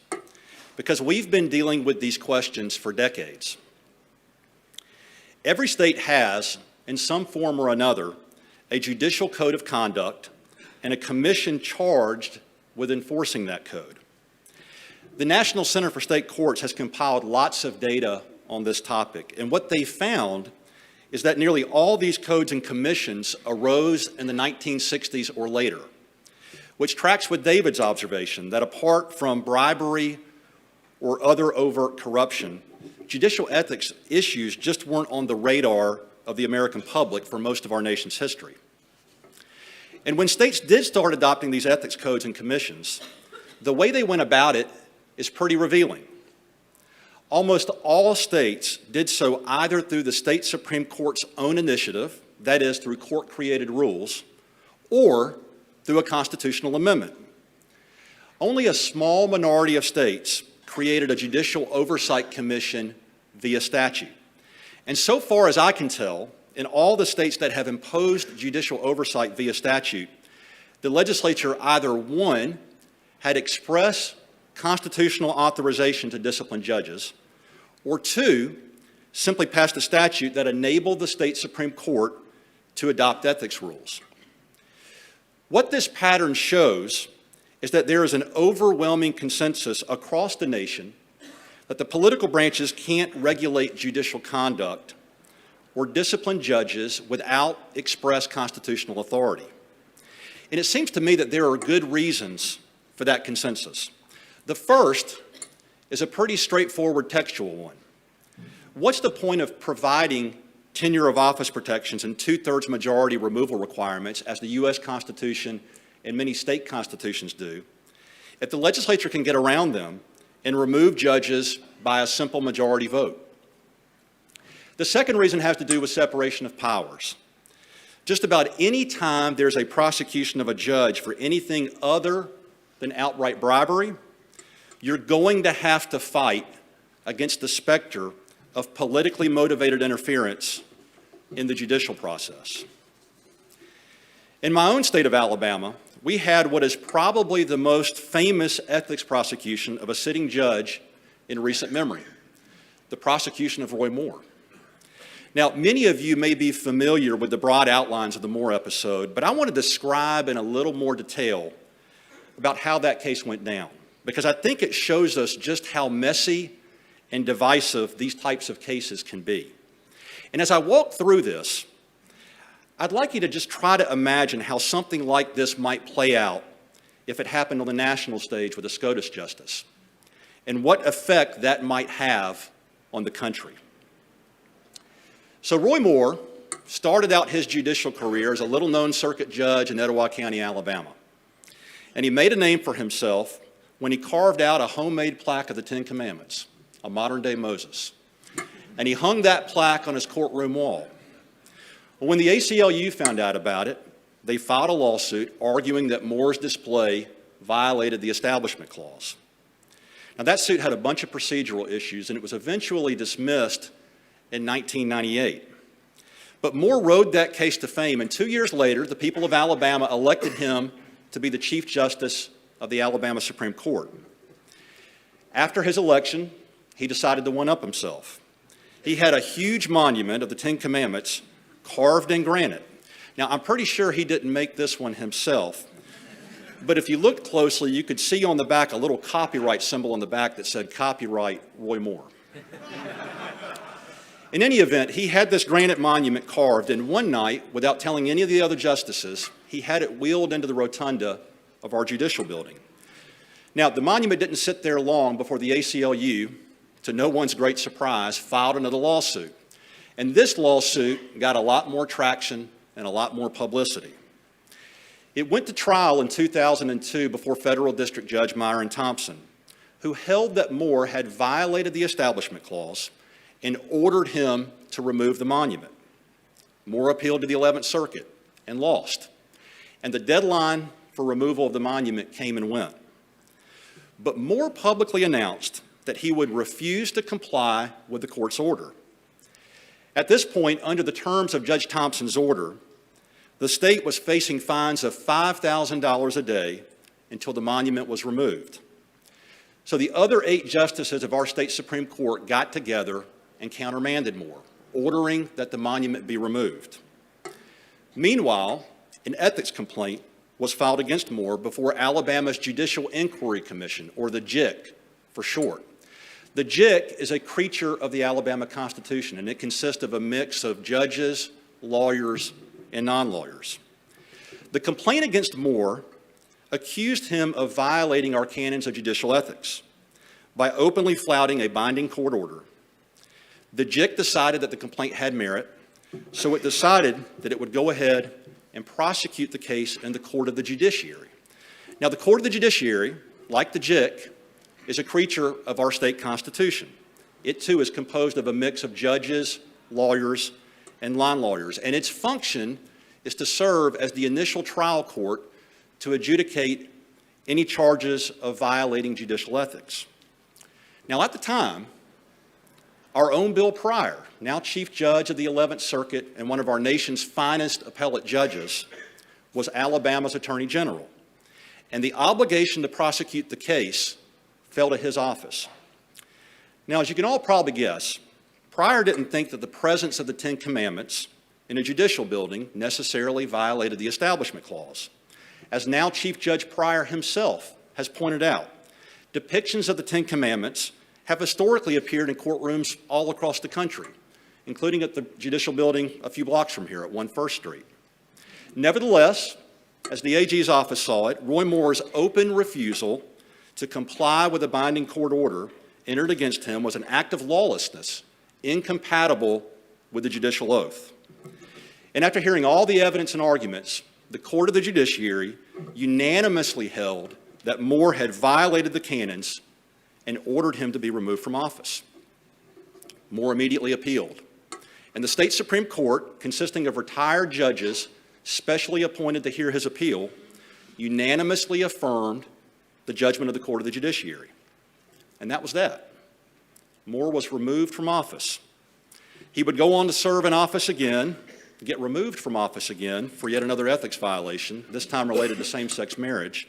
because we've been dealing with these questions for decades. Every state has, in some form or another, a judicial code of conduct and a commission charged with enforcing that code. The National Center for State Courts has compiled lots of data on this topic, and what they found is that nearly all these codes and commissions arose in the 1960s or later, which tracks with David's observation that apart from bribery or other overt corruption, judicial ethics issues just weren't on the radar of the American public for most of our nation's history. And when states did start adopting these ethics codes and commissions, the way they went about it is pretty revealing. Almost all states did so either through the state Supreme Court's own initiative, that is, through court-created rules, or through a constitutional amendment. Only a small minority of states created a judicial oversight commission via statute. And so far as I can tell, in all the states that have imposed judicial oversight via statute, the legislature either, one, had express constitutional authorization to discipline judges, or two, simply passed a statute that enabled the state Supreme Court to adopt ethics rules. What this pattern shows is that there is an overwhelming consensus across the nation that the political branches can't regulate judicial conduct or discipline judges without express constitutional authority. And it seems to me that there are good reasons for that consensus. The first is a pretty straightforward textual one. What's the point of providing tenure of office protections and two-thirds majority removal requirements, as the U.S. Constitution and many state constitutions do, if the legislature can get around them and remove judges by a simple majority vote? The second reason has to do with separation of powers. Just about any time there's a prosecution of a judge for anything other than outright bribery, you're going to have to fight against the specter of politically motivated interference in the judicial process. In my own state of Alabama, we had what is probably the most famous ethics prosecution of a sitting judge in recent memory, the prosecution of Roy Moore. Now, many of you may be familiar with the broad outlines of the Moore episode, but I want to describe in a little more detail about how that case went down, because I think it shows us just how messy and divisive these types of cases can be. And as I walk through this, I'd like you to just try to imagine how something like this might play out if it happened on the national stage with a SCOTUS justice, and what effect that might have on the country. So Roy Moore started out his judicial career as a little-known circuit judge in Etowah County, Alabama. And he made a name for himself when he carved out a homemade plaque of the Ten Commandments, a modern-day Moses. And he hung that plaque on his courtroom wall. Well, when the ACLU found out about it, they filed a lawsuit arguing that Moore's display violated the Establishment Clause. Now, that suit had a bunch of procedural issues, and it was eventually dismissed in 1998. But Moore rode that case to fame, and 2 years later, the people of Alabama elected him to be the Chief Justice of the Alabama Supreme Court. After his election, he decided to one-up himself. He had a huge monument of the Ten Commandments carved in granite. Now, I'm pretty sure he didn't make this one himself, but if you looked closely, you could see on the back a little copyright symbol on the back that said, "Copyright Roy Moore." In any event, he had this granite monument carved, and one night, without telling any of the other justices, he had it wheeled into the rotunda of our judicial building. Now, the monument didn't sit there long before the ACLU, to no one's great surprise, filed another lawsuit. And this lawsuit got a lot more traction and a lot more publicity. It went to trial in 2002 before Federal District Judge Myron Thompson, who held that Moore had violated the Establishment Clause and ordered him to remove the monument. Moore appealed to the 11th Circuit and lost. And the deadline for removal of the monument came and went. But Moore publicly announced that he would refuse to comply with the court's order. At this point, under the terms of Judge Thompson's order, the state was facing fines of $5,000 a day until the monument was removed. So the other 8 justices of our state Supreme Court got together and countermanded Moore, ordering that the monument be removed. Meanwhile, an ethics complaint was filed against Moore before Alabama's Judicial Inquiry Commission, or the JIC for short. The JIC is a creature of the Alabama Constitution, and it consists of a mix of judges, lawyers, and non-lawyers. The complaint against Moore accused him of violating our canons of judicial ethics by openly flouting a binding court order. The JIC decided that the complaint had merit, so it decided that it would go ahead and prosecute the case in the court of the judiciary. Now, the court of the judiciary, like the JIC, is a creature of our state constitution. It, too, is composed of a mix of judges, lawyers, and non-lawyers, and its function is to serve as the initial trial court to adjudicate any charges of violating judicial ethics. Now, at the time, our own Bill Pryor, now Chief Judge of the 11th Circuit and one of our nation's finest appellate judges, was Alabama's Attorney General, and the obligation to prosecute the case fell to his office. Now, as you can all probably guess, Pryor didn't think that the presence of the Ten Commandments in a judicial building necessarily violated the Establishment Clause. As now Chief Judge Pryor himself has pointed out, depictions of the Ten Commandments have historically appeared in courtrooms all across the country, including at the judicial building a few blocks from here at 1 First Street. Nevertheless, as the AG's office saw it, Roy Moore's open refusal to comply with a binding court order entered against him was an act of lawlessness incompatible with the judicial oath. And after hearing all the evidence and arguments, the court of the judiciary unanimously held that Moore had violated the canons and ordered him to be removed from office. Moore immediately appealed, and the state Supreme Court, consisting of retired judges specially appointed to hear his appeal, unanimously affirmed the judgment of the court of the judiciary. And that was that. Moore was removed from office. He would go on to serve in office again, get removed from office again for yet another ethics violation, this time related to same-sex marriage,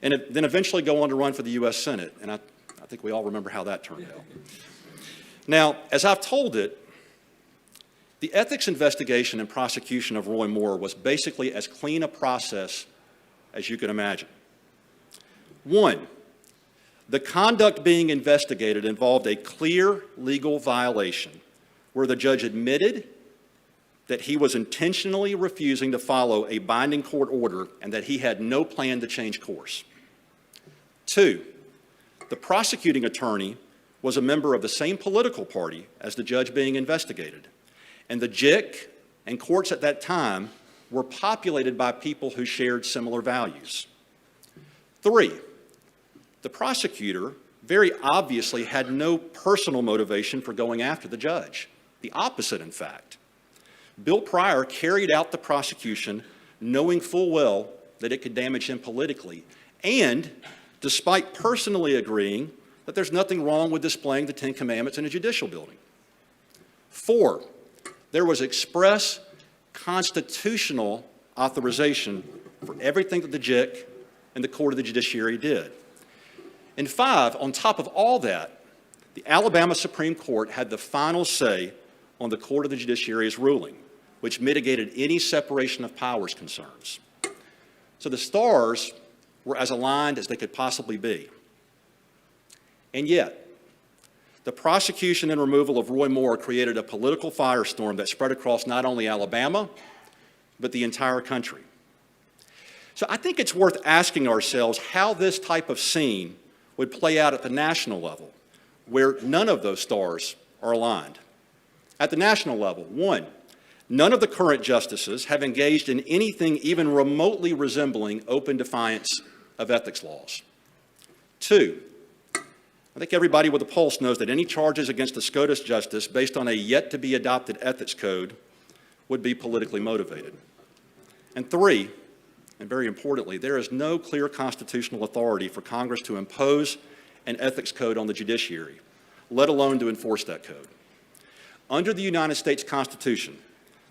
and then eventually go on to run for the U.S. Senate. And I think we all remember how that turned out. Now, as I've told it, the ethics investigation and prosecution of Roy Moore was basically as clean a process as you can imagine. One, the conduct being investigated involved a clear legal violation where the judge admitted that he was intentionally refusing to follow a binding court order and that he had no plan to change course. Two, the prosecuting attorney was a member of the same political party as the judge being investigated, and the JIC and courts at that time were populated by people who shared similar values. Three, the prosecutor very obviously had no personal motivation for going after the judge, the opposite, in fact. Bill Pryor carried out the prosecution knowing full well that it could damage him politically, and despite personally agreeing that there's nothing wrong with displaying the Ten Commandments in a judicial building. 4, there was express constitutional authorization for everything that the JIC and the Court of the Judiciary did. And 5, on top of all that, the Alabama Supreme Court had the final say on the Court of the Judiciary's ruling, which mitigated any separation of powers concerns. So the stars were as aligned as they could possibly be. And yet, the prosecution and removal of Roy Moore created a political firestorm that spread across not only Alabama, but the entire country. So I think it's worth asking ourselves how this type of scene would play out at the national level, where none of those stars are aligned. At the national level, 1, none of the current justices have engaged in anything even remotely resembling open defiance of ethics laws. 2, I think everybody with a pulse knows that any charges against a SCOTUS justice based on a yet-to-be-adopted ethics code would be politically motivated. And 3, and very importantly, there is no clear constitutional authority for Congress to impose an ethics code on the judiciary, let alone to enforce that code. Under the United States Constitution,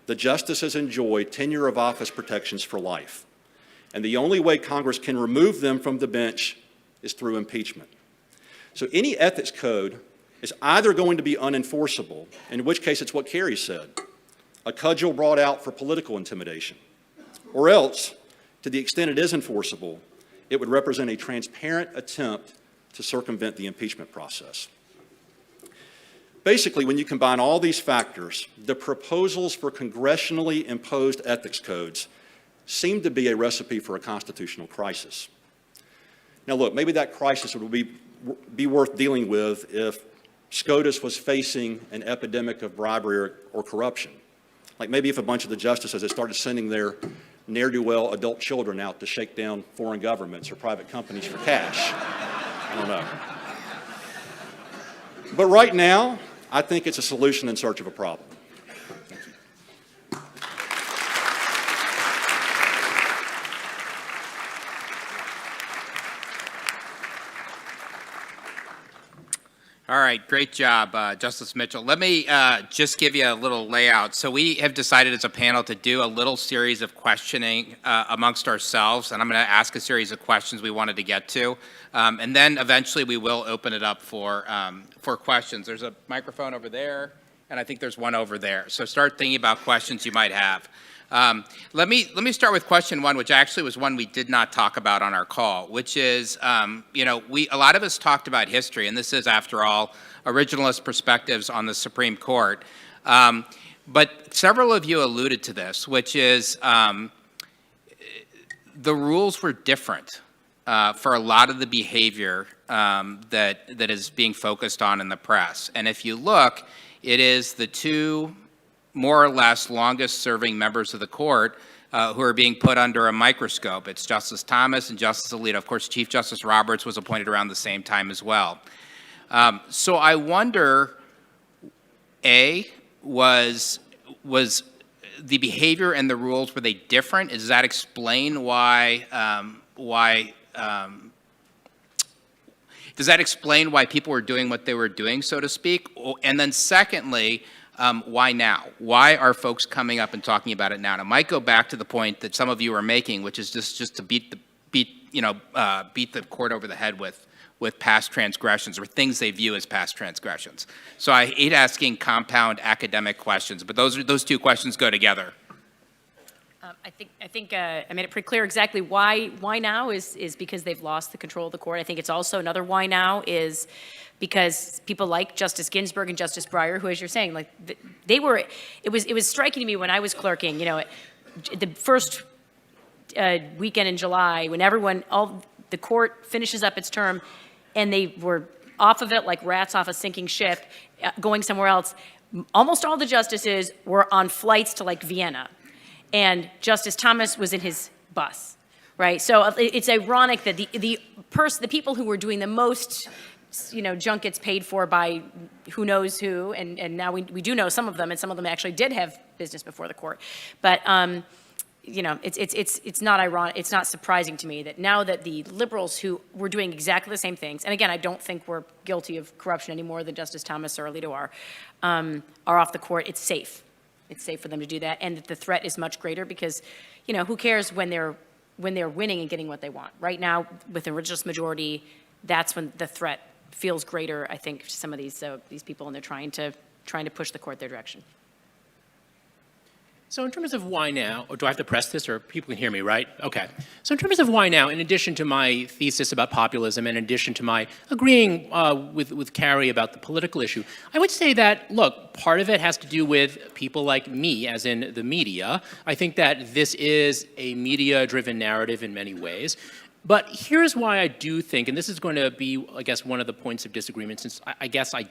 the justices enjoy tenure of office protections for life, and the only way Congress can remove them from the bench is through impeachment. So any ethics code is either going to be unenforceable, in which case it's what Carrie said, a cudgel brought out for political intimidation, or else, to the extent it is enforceable, it would represent a transparent attempt to circumvent the impeachment process. Basically, when you combine all these factors, the proposals for congressionally imposed ethics codes seem to be a recipe for a constitutional crisis. Now look, maybe that crisis would be worth dealing with if SCOTUS was facing an epidemic of bribery or corruption. Like maybe if a bunch of the justices had started sending their ne'er-do-well adult children out to shake down foreign governments or private companies for cash. I don't know. But right now, I think it's a solution in search of a problem. Thank you. All right, great job, Justice Mitchell. Let me just give you a little layout. So we have decided as a panel to do a little series of questioning amongst ourselves, and I'm going to ask a series of questions we wanted to get to, and then eventually we will open it up for questions. There's a microphone over there, and I think there's one over there. So start thinking about questions you might have. Let me start with question 1, which actually was one we did not talk about on our call, which is, you know, a lot of us talked about history, and this is, after all, originalist perspectives on the Supreme Court. But several of you alluded to this, which is the rules were different for a lot of the behavior that is being focused on in the press. And if you look, it is the two more or less longest-serving members of the court who are being put under a microscope. It's Justice Thomas and Justice Alito. Of course, Chief Justice Roberts was appointed around the same time as well. So I wonder, A, was the behavior and the rules, were they different? Does that explain why does that explain why people were doing what they were doing, so to speak? And then secondly, why now? Why are folks coming up and talking about it now? And it might go back to the point that some of you are making, which is just to beat the court over the head with past transgressions or things they view as past transgressions. So I hate asking compound academic questions, but those two questions go together. I think I made it pretty clear exactly why now is because they've lost the control of the court. I think it's also another why now is because people like Justice Ginsburg and Justice Breyer, who, as you're saying, like it was striking to me when I was clerking, you know, the first weekend in July, when the court finishes up its term, and they were off of it like rats off a sinking ship, going somewhere else. Almost all the justices were on flights to like Vienna, and Justice Thomas was in his bus, right? So it's ironic that the people who were doing the most junk gets paid for by who knows who, and now we do know some of them, and some of them actually did have business before the court. But, it's not ironic, it's not surprising to me that now that the liberals who were doing exactly the same things, and again, I don't think we're guilty of corruption any more than Justice Thomas or Alito are off the court, it's safe. It's safe for them to do that, and the threat is much greater because, who cares when they're winning and getting what they want? Right now, with the originalist majority, that's when the threat feels greater, I think, to some of these people, and they're trying to push the court their direction. So in terms of why now, or do I have to press this, or people can hear me, right? Okay. So in terms of why now, in addition to my thesis about populism, and in addition to my agreeing with Carrie about the political issue, I would say that, look, part of it has to do with people like me, as in the media. I think that this is a media-driven narrative in many ways. But here's why I do think, and this is going to be, I guess, one of the points of disagreement, since I guess I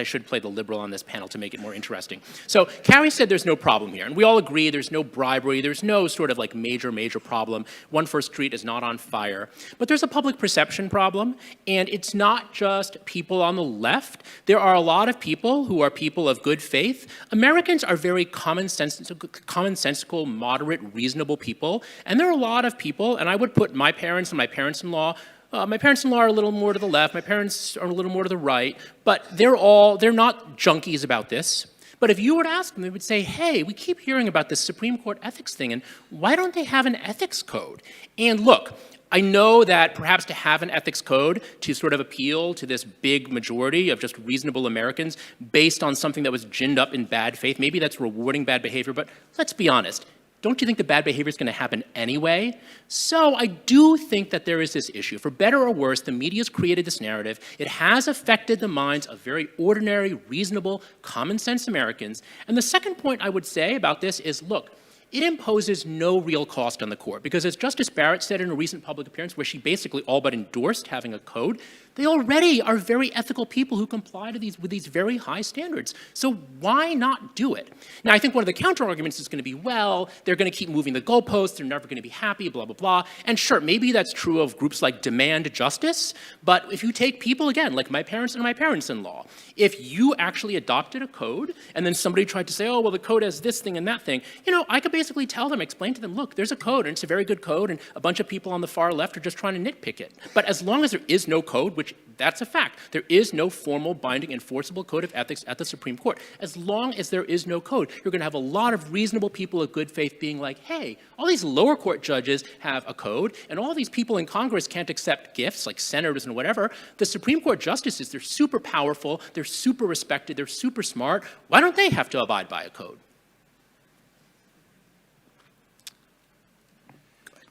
should play the liberal on this panel to make it more interesting. So Carrie said there's no problem here, and we all agree there's no bribery, there's no sort of like major problem. 1 First Street is not on fire. But there's a public perception problem, and it's not just people on the left. There are a lot of people who are people of good faith. Americans are very commonsensical, moderate, reasonable people, and there are a lot of people, and I would put my parents and my parents-in-law are a little more to the left, my parents are a little more to the right, but they're not junkies about this. But if you were to ask them, they would say, hey, we keep hearing about this Supreme Court ethics thing, and why don't they have an ethics code? And look, I know that perhaps to have an ethics code to sort of appeal to this big majority of just reasonable Americans based on something that was ginned up in bad faith, maybe that's rewarding bad behavior, but let's be honest. Don't you think the bad behavior is going to happen anyway? So I do think that there is this issue. For better or worse, the media's created this narrative. It has affected the minds of very ordinary, reasonable, common sense Americans. And the second point I would say about this is, look, it imposes no real cost on the court because as Justice Barrett said in a recent public appearance where she basically all but endorsed having a code, they already are very ethical people who comply to with these very high standards. So why not do it? Now, I think one of the counter arguments is going to be, well, they're going to keep moving the goalposts, they're never going to be happy, blah, blah, blah. And sure, maybe that's true of groups like Demand Justice, but if you take people, again, like my parents and my parents-in-law, if you actually adopted a code and then somebody tried to say, oh, well, the code has this thing and that thing, I could basically tell them, explain to them, look, there's a code and it's a very good code and a bunch of people on the far left are just trying to nitpick it. But as long as there is no code, which that's a fact, there is no formal binding enforceable code of ethics at the Supreme Court. As long as there is no code, you're going to have a lot of reasonable people of good faith being like, hey, all these lower court judges have a code and all these people in Congress can't accept gifts like senators and whatever. The Supreme Court justices, they're super powerful, they're super respected, they're super smart. Why don't they have to abide by a code?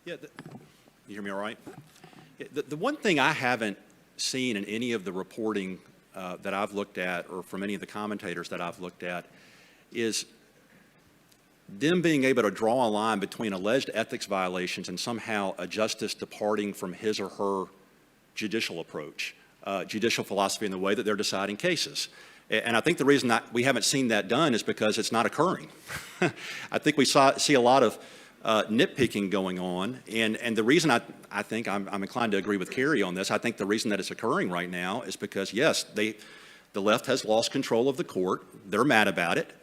Yeah, you hear me all right? Yeah, the one thing I haven't seen in any of the reporting that I've looked at or from any of the commentators that I've looked at is them being able to draw a line between alleged ethics violations and somehow a justice departing from his or her judicial approach, judicial philosophy in the way that they're deciding cases. And I think the reason that we haven't seen that done is because it's not occurring. I think we see a lot of nitpicking going on, and the reason I think I'm inclined to agree with Carrie on this, I think the reason that it's occurring right now is because, yes, the left has lost control of the court. They're mad about it.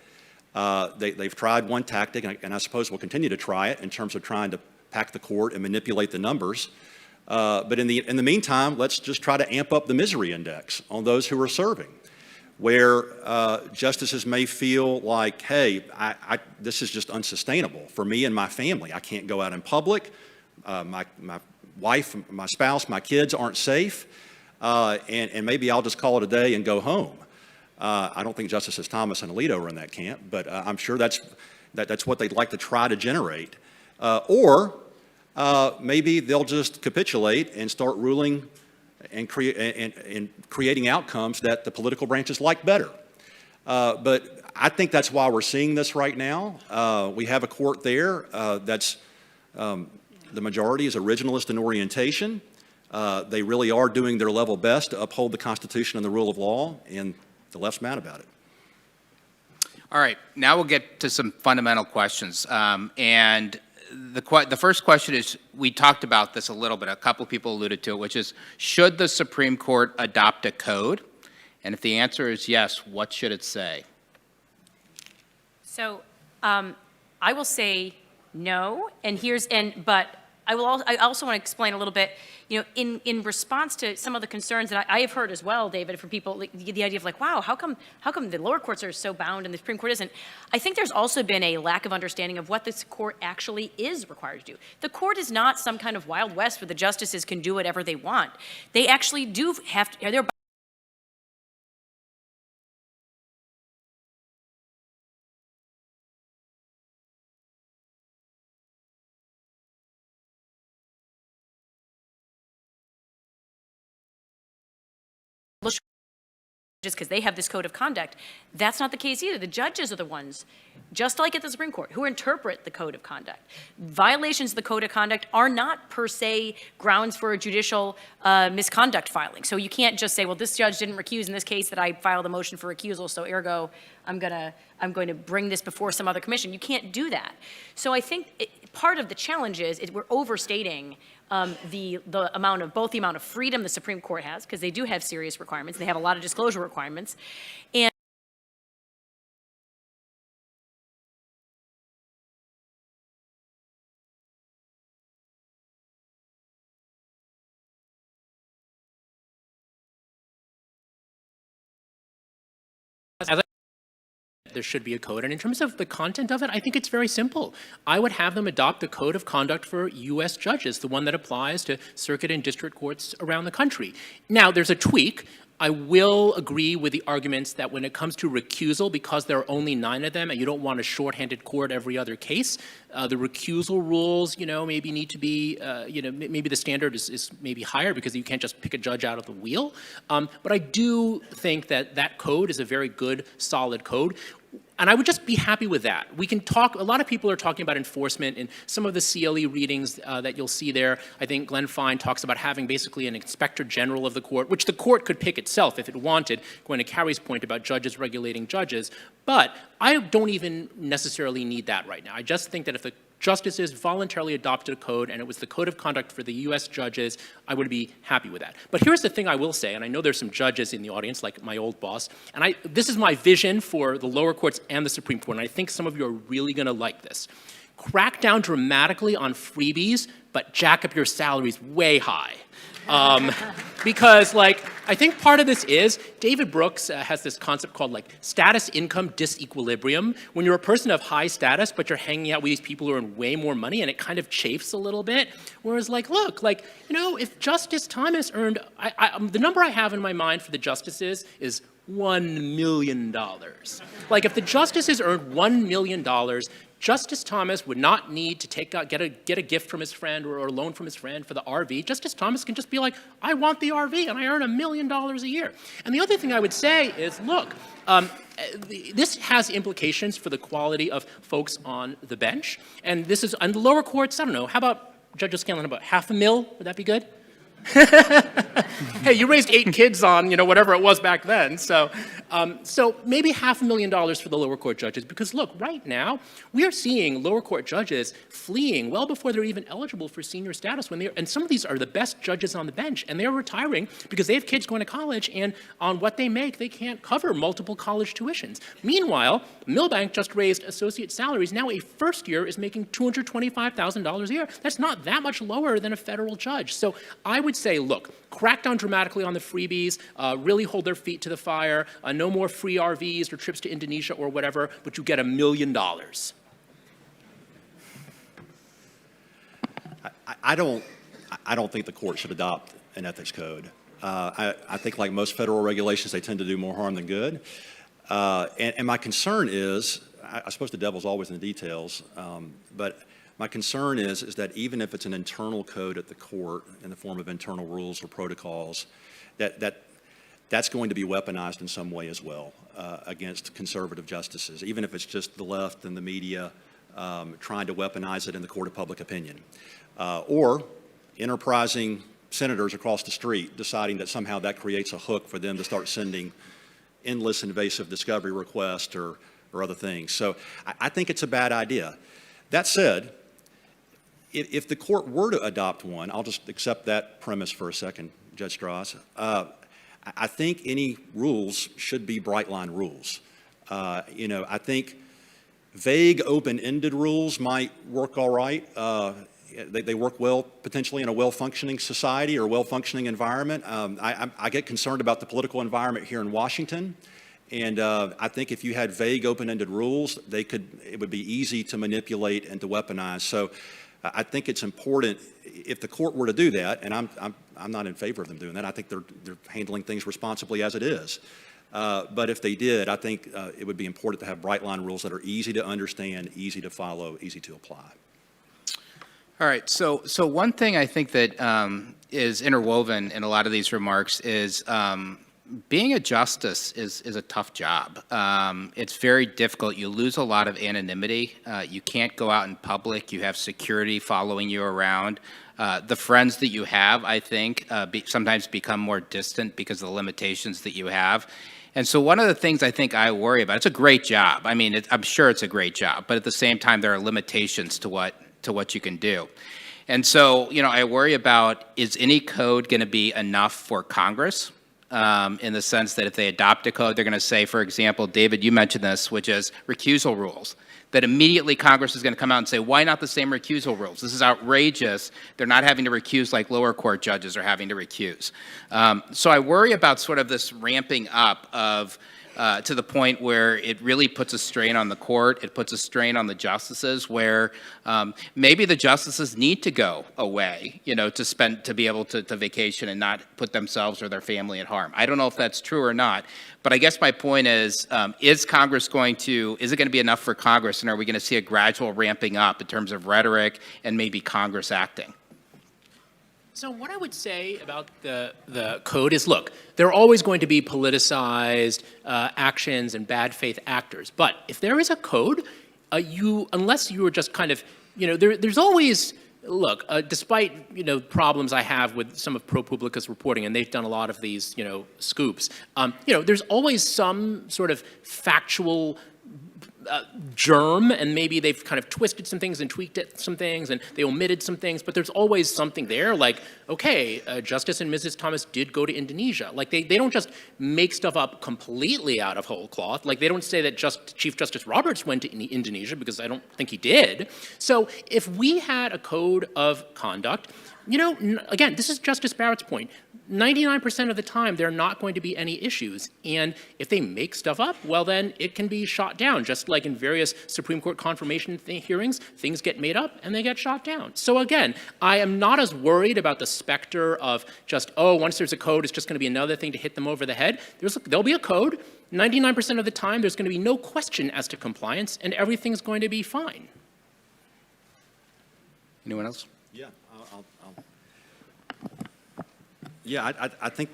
They've tried one tactic, and I suppose will continue to try it in terms of trying to pack the court and manipulate the numbers. But in the meantime, let's just try to amp up the misery index on those who are serving, where justices may feel like, hey, this is just unsustainable for me and my family. I can't go out in public. My wife, my spouse, my kids aren't safe. And maybe I'll just call it a day and go home. I don't think Justices Thomas and Alito are in that camp, but I'm sure that's what they'd like to try to generate. Or maybe they'll just capitulate and start ruling and creating outcomes that the political branches like better. But I think that's why we're seeing this right now. We have a court there that's the majority is originalist in orientation. They really are doing their level best to uphold the Constitution and the rule of law, and the left's mad about it. All right, now we'll get to some fundamental questions. And the first question is, we talked about this a little bit, a couple people alluded to it, which is, should the Supreme Court adopt a code? And if the answer is yes, what should it say? So I will say no, but I also want to explain a little bit, in response to some of the concerns that I have heard as well, David, from people, the idea of like, wow, how come the lower courts are so bound and the Supreme Court isn't? I think there's also been a lack of understanding of what this court actually is required to do. The court is not some kind of Wild West where the justices can do whatever they want. They actually do have to, they're just because they have this code of conduct. That's not the case either. The judges are the ones, just like at the Supreme Court, who interpret the code of conduct. Violations of the code of conduct are not per se grounds for a judicial misconduct filing. So you can't just say, well, this judge didn't recuse in this case that I filed a motion for recusal, so ergo I'm going to bring this before some other commission. You can't do that. So I think part of the challenge is we're overstating the amount of freedom the Supreme Court has, because they do have serious requirements. They have a lot of disclosure requirements. And there should be a code. And in terms of the content of it, I think it's very simple. I would have them adopt the code of conduct for U.S. judges, the one that applies to circuit and district courts around the country. Now, there's a tweak. I will agree with the arguments that when it comes to recusal, because there are only 9 of them and you don't want a shorthanded court every other case, the recusal rules, maybe need to be, maybe the standard is maybe higher because you can't just pick a judge out of the wheel. But I do think that that code is a very good, solid code. And I would just be happy with that. We can talk, a lot of people are talking about enforcement in some of the CLE readings that you'll see there. I think Glenn Fine talks about having basically an inspector general of the court, which the court could pick itself if it wanted, going to Carrie's point about judges regulating judges. But I don't even necessarily need that right now. I just think that if the justices voluntarily adopted a code and it was the code of conduct for the U.S. judges, I would be happy with that. But here's the thing I will say, and I know there's some judges in the audience, like my old boss, and this is my vision for the lower courts and the Supreme Court, and I think some of you are really going to like this. Crack down dramatically on freebies, but jack up your salaries way high. Because, I think part of this is, David Brooks has this concept called, status income disequilibrium. When you're a person of high status, but you're hanging out with these people who earn way more money, and it kind of chafes a little bit. Whereas, look, if Justice Thomas earned, the number I have in my mind for the justices is $1 million. If the justices earned $1 million, Justice Thomas would not need to get a gift from his friend or a loan from his friend for the RV. Justice Thomas can just be like, I want the RV and I earn $1 million a year. And the other thing I would say is, look, this has implications for the quality of folks on the bench. And this is on the lower courts, I don't know, how about, Judge O'Scanlan, about $500,000? Would that be good? Hey, you raised 8 kids on, whatever it was back then. So maybe $500,000 for the lower court judges, because look, right now, we are seeing lower court judges fleeing well before they're even eligible for senior status and some of these are the best judges on the bench, and they're retiring because they have kids going to college, and on what they make, they can't cover multiple college tuitions. Meanwhile, Milbank just raised associate salaries. Now a first year is making $225,000 a year. That's not that much lower than a federal judge. So I would say, look, crack down dramatically on the freebies, really hold their feet to the fire, no more free RVs or trips to Indonesia or whatever, but you get $1 million. I don't think the court should adopt an ethics code. I think like most federal regulations, they tend to do more harm than good. And my concern is, I suppose the devil's always in the details, but my concern is that even if it's an internal code at the court in the form of internal rules or protocols, that's going to be weaponized in some way as well against conservative justices, even if it's just the left and the media trying to weaponize it in the court of public opinion. Or enterprising senators across the street deciding that somehow that creates a hook for them to start sending endless invasive discovery requests or other things. So I think it's a bad idea. That said, if the court were to adopt one, I'll just accept that premise for a second, Judge Stras. I think any rules should be bright line rules. I think vague, open-ended rules might work all right. They work well potentially in a well-functioning society or well-functioning environment. I get concerned about the political environment here in Washington, and I think if you had vague, open-ended rules, it would be easy to manipulate and to weaponize. So I think it's important if the court were to do that, and I'm not in favor of them doing that. I think they're handling things responsibly as it is. But if they did, I think it would be important to have bright line rules that are easy to understand, easy to follow, easy to apply. All right, so one thing I think that is interwoven in a lot of these remarks is being a justice is a tough job. It's very difficult. You lose a lot of anonymity. You can't go out in public. You have security following you around. The friends that you have, I think, sometimes become more distant because of the limitations that you have. And so one of the things I think I worry about, it's a great job. I mean, I'm sure it's a great job, but at the same time, there are limitations to what you can do. And so, I worry about, is any code going to be enough for Congress? In the sense that if they adopt a code, they're going to say, for example, David, you mentioned this, which is recusal rules, that immediately Congress is going to come out and say, why not the same recusal rules? This is outrageous. They're not having to recuse like lower court judges are having to recuse. So I worry about sort of this ramping up of to the point where it really puts a strain on the court. It puts a strain on the justices where maybe the justices need to go away, to be able to vacation and not put themselves or their family at harm. I don't know if that's true or not, but I guess my point is Congress is it going to be enough for Congress, and are we going to see a gradual ramping up in terms of rhetoric and maybe Congress acting? So what I would say about the code is, look, there are always going to be politicized actions and bad faith actors. But if there is a code, unless you are just kind of, there's always, look, despite, problems I have with some of ProPublica's reporting, and they've done a lot of these, scoops, there's always some sort of factual germ, and maybe they've kind of twisted some things and tweaked some things, and they omitted some things, but there's always something there, like, okay, Justice and Mrs. Thomas did go to Indonesia. Like, they don't just make stuff up completely out of whole cloth. Like, they don't say that Chief Justice Roberts went to Indonesia, because I don't think he did. So if we had a code of conduct, again, this is Justice Barrett's point. 99% of the time, there are not going to be any issues. And if they make stuff up, well, then it can be shot down. Just like in various Supreme Court confirmation hearings, things get made up and they get shot down. So again, I am not as worried about the specter of just, once there's a code, it's just going to be another thing to hit them over the head. There'll be a code. 99% of the time, there's going to be no question as to compliance, and everything's going to be fine. Anyone else? Yeah, Yeah, I think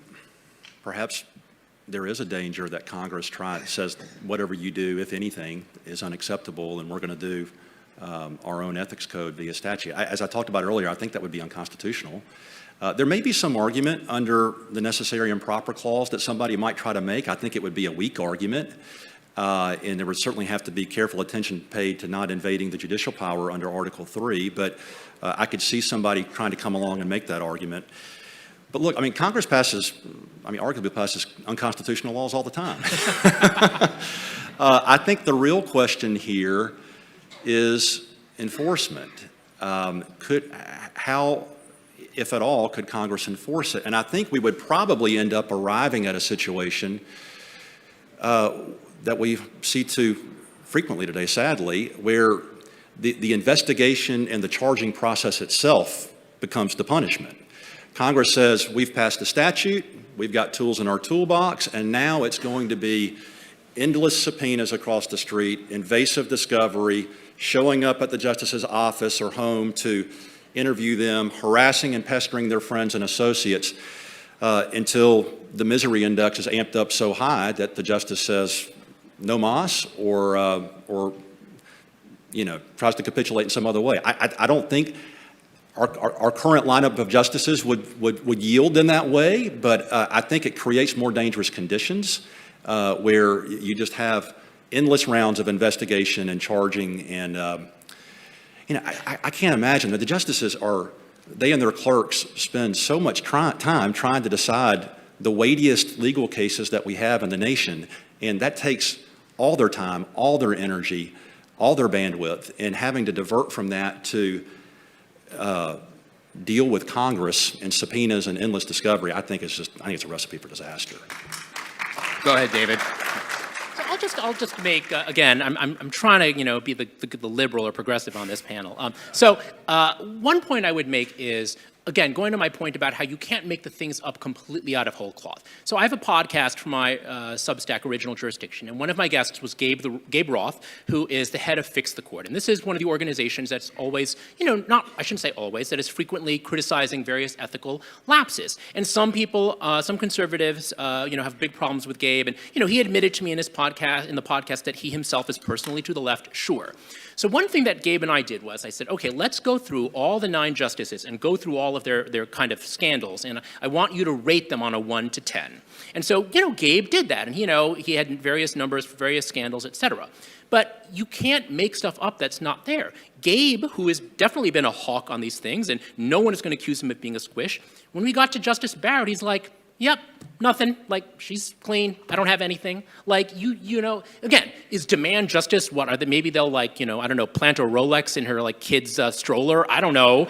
perhaps there is a danger that Congress says whatever you do, if anything, is unacceptable, and we're going to do our own ethics code via statute. As I talked about earlier, I think that would be unconstitutional. There may be some argument under the necessary and proper clause that somebody might try to make. I think it would be a weak argument, and there would certainly have to be careful attention paid to not invading the judicial power under Article 3, but I could see somebody trying to come along and make that argument. But look, Congress arguably passes unconstitutional laws all the time. I think the real question here is enforcement. How, if at all, could Congress enforce it? And I think we would probably end up arriving at a situation that we see too frequently today, sadly, where the investigation and the charging process itself becomes the punishment. Congress says, we've passed a statute, we've got tools in our toolbox, and now it's going to be endless subpoenas across the street, invasive discovery, showing up at the justice's office or home to interview them, harassing and pestering their friends and associates until the misery index is amped up so high that the justice says no mas or tries to capitulate in some other way. I don't think our current lineup of justices would yield in that way, but I think it creates more dangerous conditions where you just have endless rounds of investigation and charging, and I can't imagine that the justices they and their clerks spend so much time trying to decide the weightiest legal cases that we have in the nation, and that takes all their time, all their energy, all their bandwidth, and having to divert from that to deal with Congress and subpoenas and endless discovery, I think it's a recipe for disaster. Go ahead, David. So I'll just make again. I'm trying to be the liberal or progressive on this panel. One point I would make is, again, going to my point about how you can't make the things up completely out of whole cloth. So I have a podcast for my Substack, Original Jurisdiction, and one of my guests was Gabe Roth, who is the head of Fix the Court. And this is one of the organizations that's always, I shouldn't say always, that is frequently criticizing various ethical lapses. And some people, some conservatives, have big problems with Gabe. And, he admitted to me in the podcast that he himself is personally to the left, sure. So one thing that Gabe and I did was I said, okay, let's go through all the 9 justices and go through all of their kind of scandals, and I want you to rate them on a 1 to 10. And so, Gabe did that, and, he had various numbers for various scandals, et cetera. But you can't make stuff up that's not there. Gabe, who has definitely been a hawk on these things, and no one is going to accuse him of being a squish, when we got to Justice Barrett, he's like, yep, nothing. She's clean. I don't have anything. Again, is demand justice? What are they? Maybe they'll plant a Rolex in her kid's stroller. I don't know.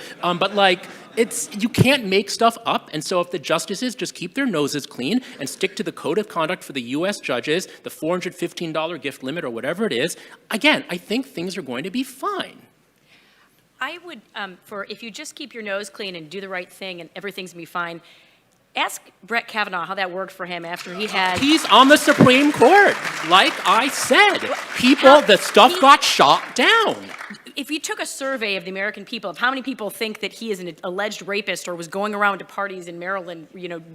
You can't make stuff up. And so if the justices just keep their noses clean and stick to the code of conduct for the U.S. judges, the $415 gift limit or whatever it is, again, I think things are going to be fine. I would, if you just keep your nose clean and do the right thing and everything's going to be fine, ask Brett Kavanaugh how that worked for him after he had... He's on the Supreme Court. Like I said, the stuff got shot down. If you took a survey of the American people of how many people think that he is an alleged rapist or was going around to parties in Maryland,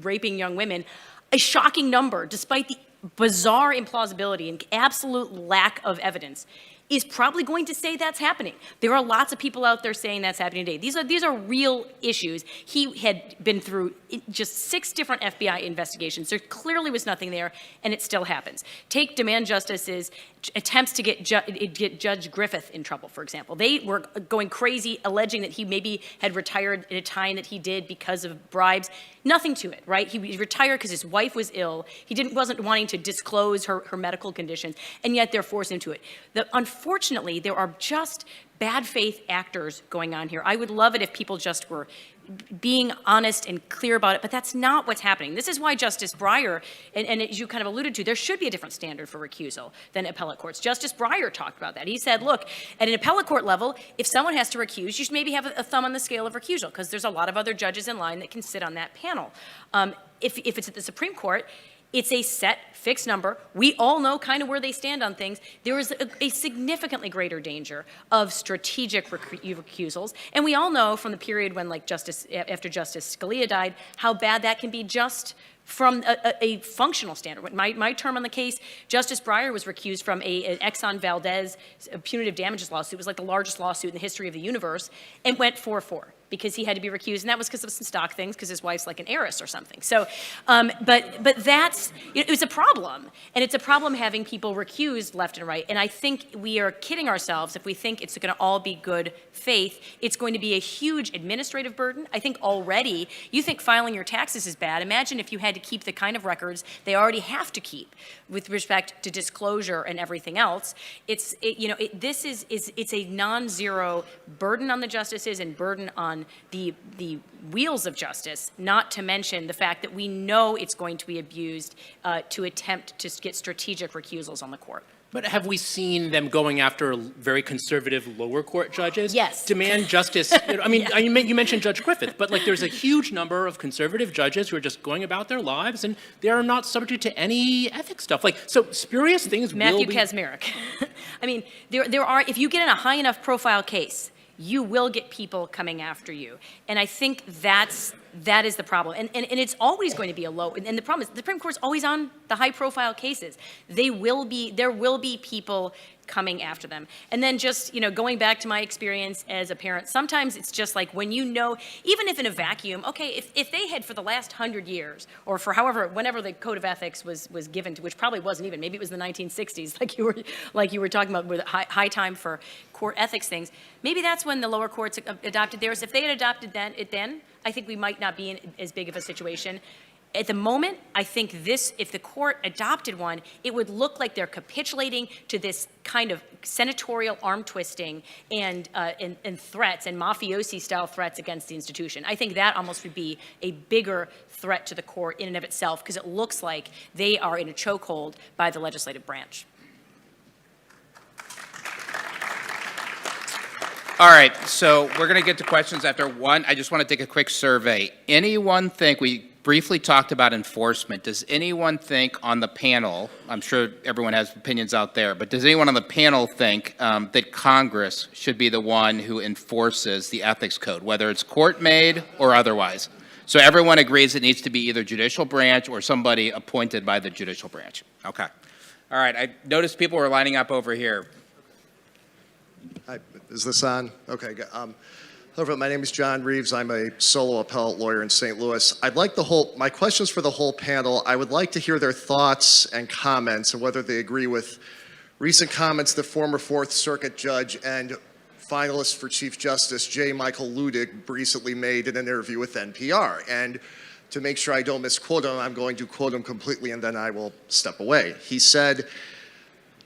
raping young women, a shocking number, despite the bizarre implausibility and absolute lack of evidence, is probably going to say that's happening. There are lots of people out there saying that's happening today. These are real issues. He had been through just 6 different FBI investigations. There clearly was nothing there, and it still happens. Take demand justice's attempts to get Judge Griffith in trouble, for example. They were going crazy, alleging that he maybe had retired at a time that he did because of bribes. Nothing to it, right? He retired because his wife was ill. He wasn't wanting to disclose her medical conditions, and yet they're forced into it. Unfortunately, there are just bad faith actors going on here. I would love it if people just were being honest and clear about it, but that's not what's happening. This is why Justice Breyer, and as you kind of alluded to, there should be a different standard for recusal than appellate courts. Justice Breyer talked about that. He said, look, at an appellate court level, if someone has to recuse, you should maybe have a thumb on the scale of recusal, because there's a lot of other judges in line that can sit on that panel. If it's at the Supreme Court, it's a set, fixed number. We all know kind of where they stand on things. There is a significantly greater danger of strategic recusals. And we all know from the period when, after Justice Scalia died, how bad that can be just from a functional standard. My term on the case, Justice Breyer was recused from an Exxon Valdez punitive damages lawsuit. It was the largest lawsuit in the history of the universe, and went 4-4. Because he had to be recused, and that was because of some stock things, because his wife's an heiress or something. So, but that's, it was a problem, and it's a problem having people recused left and right. And I think we are kidding ourselves if we think it's going to all be good faith. It's going to be a huge administrative burden. I think already, you think filing your taxes is bad. Imagine if you had to keep the kind of records they already have to keep with respect to disclosure and everything else. It's a non-zero burden on the justices and burden on the wheels of justice, not to mention the fact that we know it's going to be abused to attempt to get strategic recusals on the court. But have we seen them going after very conservative lower court judges? Yes. Demand justice. You mentioned Judge Griffith, but there's a huge number of conservative judges who are just going about their lives, and they are not subject to any ethics stuff. So spurious things Matthew will be... Kacsmaryk. There are, if you get in a high enough profile case, you will get people coming after you. And I think that is the problem. And it's always going to be a low, and the problem is the Supreme Court's always on the high profile cases. There will be people coming after them. And then just, going back to my experience as a parent, sometimes it's just like when even if in a vacuum, okay, if they had for the last 100 years, or for whenever the Code of Ethics was given to, which probably wasn't even, maybe it was the 1960s, like you were talking about, with high time for court ethics things, maybe that's when the lower courts adopted theirs. If they had adopted it then, I think we might not be in as big of a situation. At the moment, I think if the court adopted one, it would look like they're capitulating to this kind of senatorial arm twisting and threats and mafiosi-style threats against the institution. I think that almost would be a bigger threat to the court in and of itself, because it looks like they are in a chokehold by the legislative branch. All right, so we're going to get to questions after one. I just want to take a quick survey. Anyone think, we briefly talked about enforcement. Does anyone think on the panel, I'm sure everyone has opinions out there, but does anyone on the panel think that Congress should be the one who enforces the ethics code, whether it's court-made or otherwise? So everyone agrees it needs to be either judicial branch or somebody appointed by the judicial branch. Okay. All right, I noticed people were lining up over here. Hi, is this on? Okay. Hello, my name is John Reeves. I'm a solo appellate lawyer in St. Louis. My questions for the whole panel, I would like to hear their thoughts and comments and whether they agree with recent comments the former Fourth Circuit judge and finalist for Chief Justice J. Michael Ludig recently made in an interview with NPR. And to make sure I don't misquote him, I'm going to quote him completely and then I will step away. He said,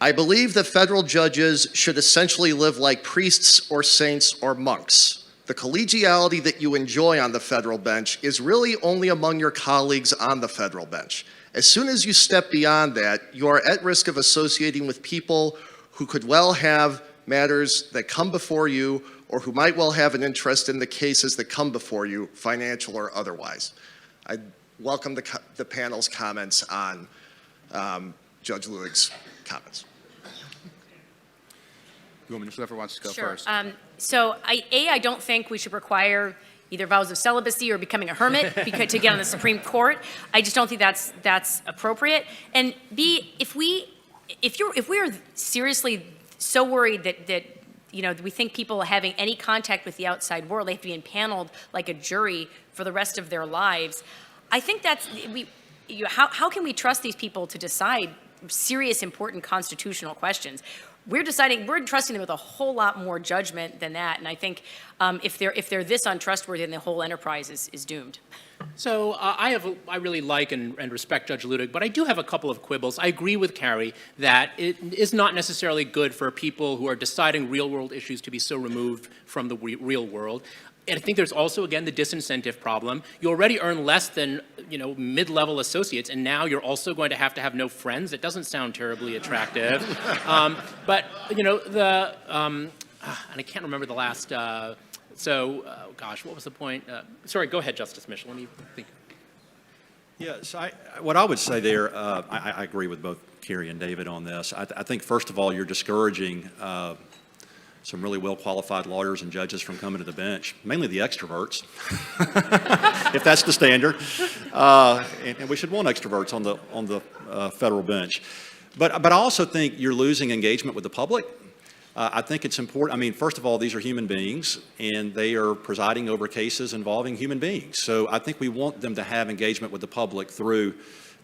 "I believe that federal judges should essentially live like priests or saints or monks. The collegiality that you enjoy on the federal bench is really only among your colleagues on the federal bench. As soon as you step beyond that, you are at risk of associating with people who could well have matters that come before you or who might well have an interest in the cases that come before you, financial or otherwise." I welcome the panel's comments on Judge Ludig's comments. Whoever wants to go Sure. first. So I don't think we should require either vows of celibacy or becoming a hermit to get on the Supreme Court. I just don't think that's appropriate. And B, if we are seriously so worried that we think people having any contact with the outside world, they have to be impaneled like a jury for the rest of their lives, I think how can we trust these people to decide serious, important constitutional questions? We're trusting them with a whole lot more judgment than that, and I think if they're this untrustworthy, then the whole enterprise is doomed. So I really like and respect Judge Ludig, but I do have a couple of quibbles. I agree with Carrie that it is not necessarily good for people who are deciding real-world issues to be so removed from the real world. And I think there's also, again, the disincentive problem. You already earn less than, mid-level associates, and now you're also going to have no friends. It doesn't sound terribly attractive. But, and I can't remember the last, gosh, what was the point? Sorry, go ahead, Justice Mitchell. Let me think. Yeah, so what I would say there, I agree with both Carrie and David on this. I think, first of all, you're discouraging some really well-qualified lawyers and judges from coming to the bench, mainly the extroverts, if that's the standard. And we should want extroverts on the federal bench. But I also think you're losing engagement with the public. I think it's important. I mean, first of all, these are human beings, and they are presiding over cases involving human beings. So I think we want them to have engagement with the public through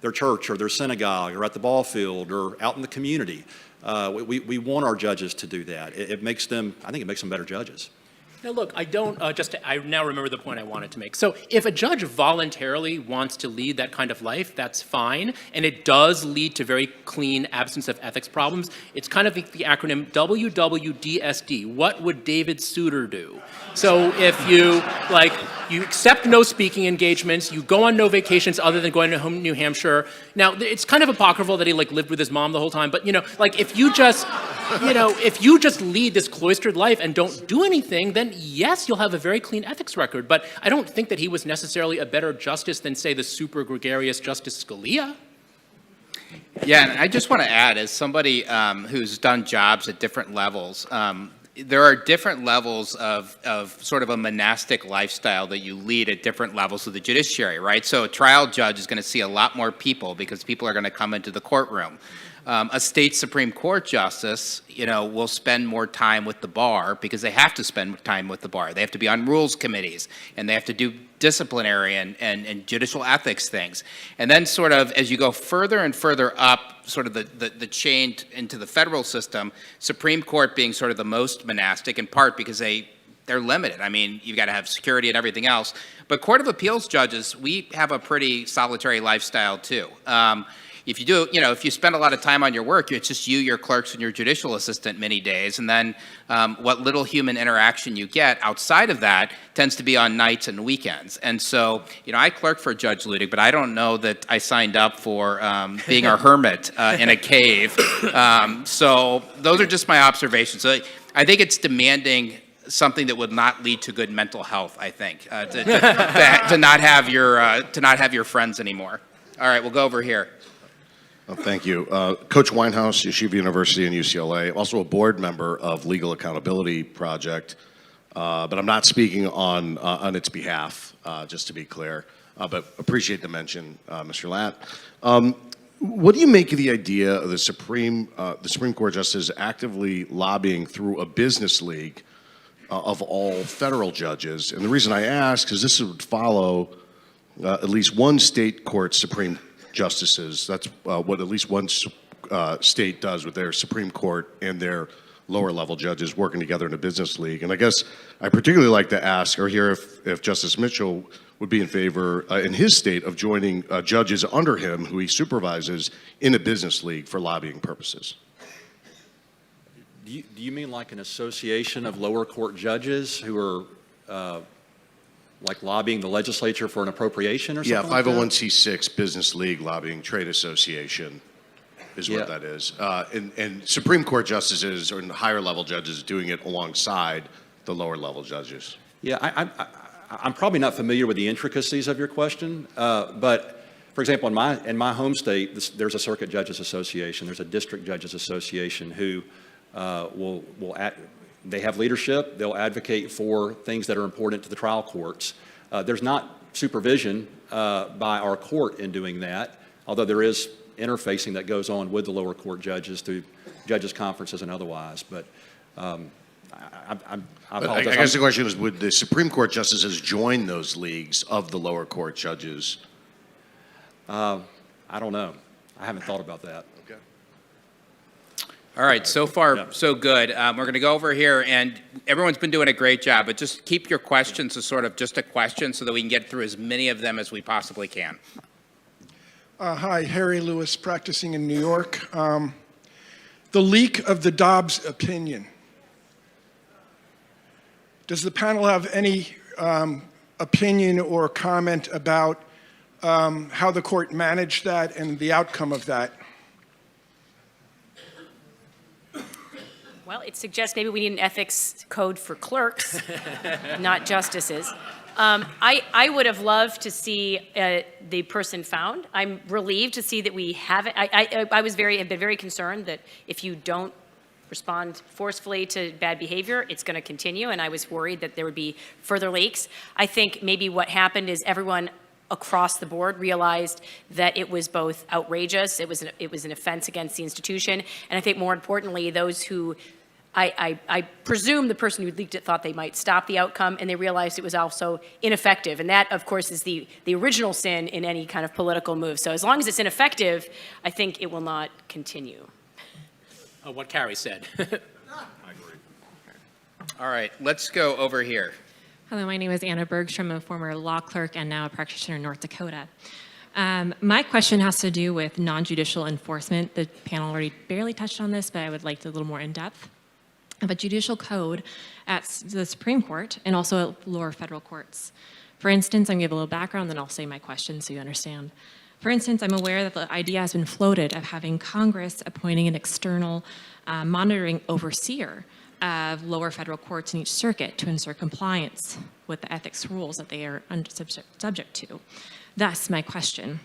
their church or their synagogue or at the ball field or out in the community. We want our judges to do that. I think it makes them better judges. Now, look, I now remember the point I wanted to make. So if a judge voluntarily wants to lead that kind of life, that's fine. And it does lead to very clean absence of ethics problems. It's kind of the acronym WWDSD. What would David Souter do? So if you accept no speaking engagements, you go on no vacations other than going to New Hampshire. Now, it's kind of apocryphal that he lived with his mom the whole time, but if you just lead this cloistered life and don't do anything, then yes, you'll have a very clean ethics record. But I don't think that he was necessarily a better justice than, say, the super gregarious Justice Scalia. Yeah, and I just want to add, as somebody who's done jobs at different levels, there are different levels of sort of a monastic lifestyle that you lead at different levels of the judiciary, right? So a trial judge is going to see a lot more people because people are going to come into the courtroom. A state Supreme Court justice, will spend more time with the bar because they have to spend time with the bar. They have to be on rules committees, and they have to do disciplinary and judicial ethics things. And then sort of as you go further and further up, sort of the chain into the federal system, Supreme Court being sort of the most monastic, in part because they're limited. I mean, you've got to have security and everything else. But Court of Appeals judges, we have a pretty solitary lifestyle too. If you do, if you spend a lot of time on your work, it's just you, your clerks, and your judicial assistant many days. And then what little human interaction you get outside of that tends to be on nights and weekends. And so, I clerk for Judge Ludig, but I don't know that I signed up for being a hermit in a cave. So those are just my observations. So I think it's demanding something that would not lead to good mental health, I think, to not have your friends anymore. All right, we'll go over here. Thank you. Coach Winehouse, Yeshiva University and UCLA, also a board member of Legal Accountability Project, but I'm not speaking on its behalf, just to be clear, but appreciate the mention, Mr. Latt. What do you make of the idea of the Supreme Court justice actively lobbying through a business league of all federal judges? And the reason I ask is this would follow at least one state court Supreme justices. That's what at least one state does with their Supreme Court and their lower level judges working together in a business league. And I guess I particularly like to ask or hear if Justice Mitchell would be in favor in his state of joining judges under him who he supervises in a business league for lobbying purposes. Do you mean like an association of lower court judges who are like lobbying the legislature for an appropriation or something? Yeah, 501c6 business league lobbying trade association is what that is. And Supreme Court justices and higher level judges doing it alongside the lower level judges. Yeah, I'm probably not familiar with the intricacies of your question, but for example, in my home state, there's a circuit judges association, there's a district judges association who they have leadership, they'll advocate for things that are important to the trial courts. There's not supervision by our court in doing that, although there is interfacing that goes on with the lower court judges through judges' conferences and otherwise. But I apologize. I guess the question is, would the Supreme Court justices join those leagues of the lower court judges? I don't know. I haven't thought about that. Okay. All right, so far, so good. We're going to go over here, and everyone's been doing a great job, but just keep your questions as sort of just a question so that we can get through as many of them as we possibly can. Hi, Harry Lewis, practicing in New York. The leak of the Dobbs opinion. Does the panel have any opinion or comment about how the court managed that and the outcome of that? Well, it suggests maybe we need an ethics code for clerks, not justices. I would have loved to see the person found. I'm relieved to see that we haven't. I have been very concerned that if you don't respond forcefully to bad behavior, it's going to continue, and I was worried that there would be further leaks. I think maybe what happened is everyone across the board realized that it was both outrageous, it was an offense against the institution, and I think more importantly, those who I presume the person who leaked it thought they might stop the outcome, and they realized it was also ineffective. And that, of course, is the original sin in any kind of political move. So as long as it's ineffective, I think it will not continue. What Carrie said. I agree. All right, let's go over here. Hello, my name is Anna Bergstrom, a former law clerk and now a practitioner in North Dakota. My question has to do with non-judicial enforcement. The panel already barely touched on this, but I would like to a little more in depth. Of a judicial code at the Supreme Court and also at lower federal courts. For instance, I'm going to give a little background, then I'll say my question so you understand. For instance, I'm aware that the idea has been floated of having Congress appointing an external monitoring overseer of lower federal courts in each circuit to ensure compliance with the ethics rules that they are subject to. Thus, my question.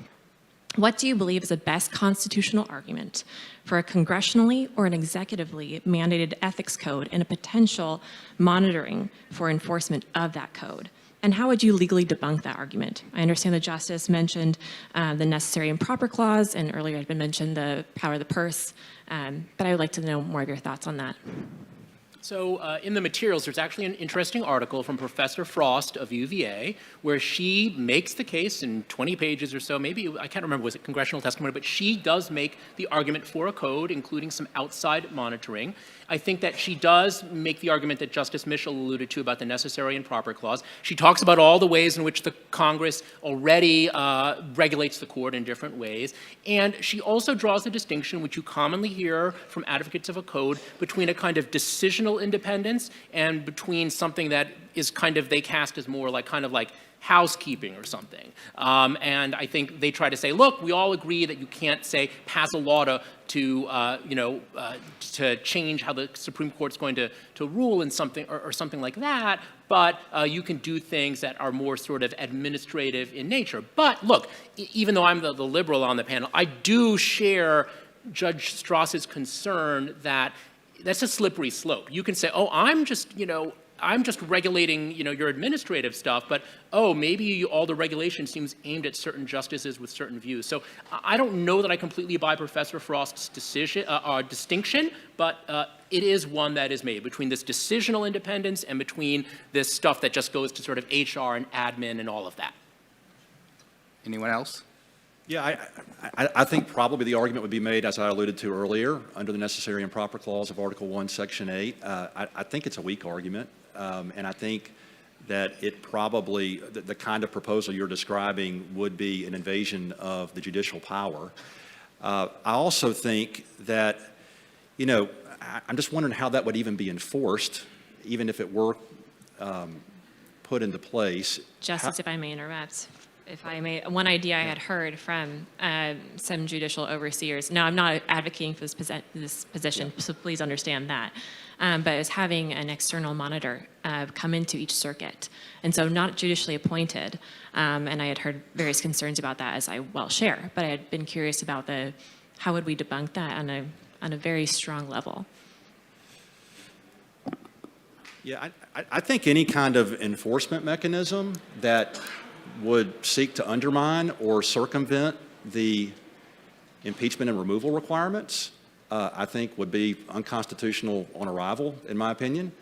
What do you believe is the best constitutional argument for a congressionally or an executively mandated ethics code and a potential monitoring for enforcement of that code? And how would you legally debunk that argument? I understand the Justice mentioned the necessary and proper clause, and earlier had been mentioned the power of the purse, but I would like to know more of your thoughts on that. So in the materials, there's actually an interesting article from Professor Frost of UVA, where she makes the case in 20 pages or so, maybe, I can't remember, was it congressional testimony, but she does make the argument for a code, including some outside monitoring. I think that she does make the argument that Justice Mitchell alluded to about the necessary and proper clause. She talks about all the ways in which the Congress already regulates the court in different ways. And she also draws a distinction, which you commonly hear from advocates of a code, between a kind of decisional independence and between something that is kind of, they cast as more like kind of like housekeeping or something. And I think they try to say, look, we all agree that you can't say pass a law to change how the Supreme Court's going to rule in something or something like that, but you can do things that are more sort of administrative in nature. But look, even though I'm the liberal on the panel, I do share Judge Stras's concern that that's a slippery slope. You can say, oh, I'm just regulating, your administrative stuff, but maybe all the regulation seems aimed at certain justices with certain views. So I don't know that I completely buy Professor Frost's distinction, but it is one that is made between this decisional independence and between this stuff that just goes to sort of HR and admin and all of that. Anyone else? Yeah, I think probably the argument would be made, as I alluded to earlier, under the necessary and proper clause of Article 1, Section 8. I think it's a weak argument, and I think that it probably, the kind of proposal you're describing would be an invasion of the judicial power. I also think that, I'm just wondering how that would even be enforced, even if it were put into place. Justice, if I may interrupt. If I may, one idea I had heard from some judicial overseers, now I'm not advocating for this position, so please understand that, but it's having an external monitor come into each circuit, and so not judicially appointed, and I had heard various concerns about that, as I well share, but I had been curious about how would we debunk that on a very strong level. Yeah, I think any kind of enforcement mechanism that would seek to undermine or circumvent the impeachment and removal requirements, I think would be unconstitutional on arrival, in my opinion.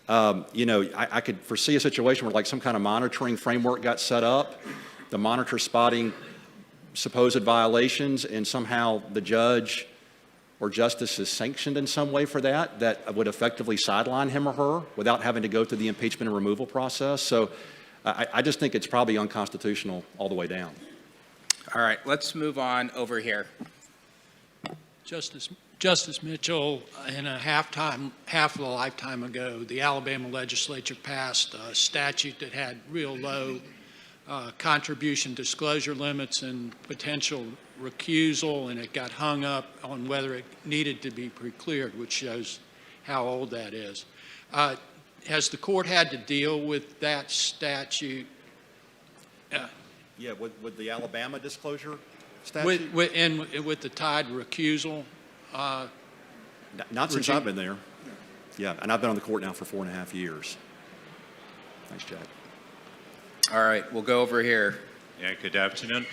I could foresee a situation where like some kind of monitoring framework got set up, the monitor spotting supposed violations, and somehow the judge or justice is sanctioned in some way for that would effectively sideline him or her without having to go through the impeachment and removal process. So I just think it's probably unconstitutional all the way down. All right, let's move on over here. Justice Mitchell, in a half of a lifetime ago, the Alabama legislature passed a statute that had real low contribution disclosure limits and potential recusal, and it got hung up on whether it needed to be pre-cleared, which shows how old that is. Has the court had to deal with that statute? Yeah, with the Alabama disclosure statute? With the tied recusal? Not since I've been there. Yeah, and I've been on the court now for 4.5 years. Thanks, Jack. All right, we'll go over here. Yeah, good afternoon.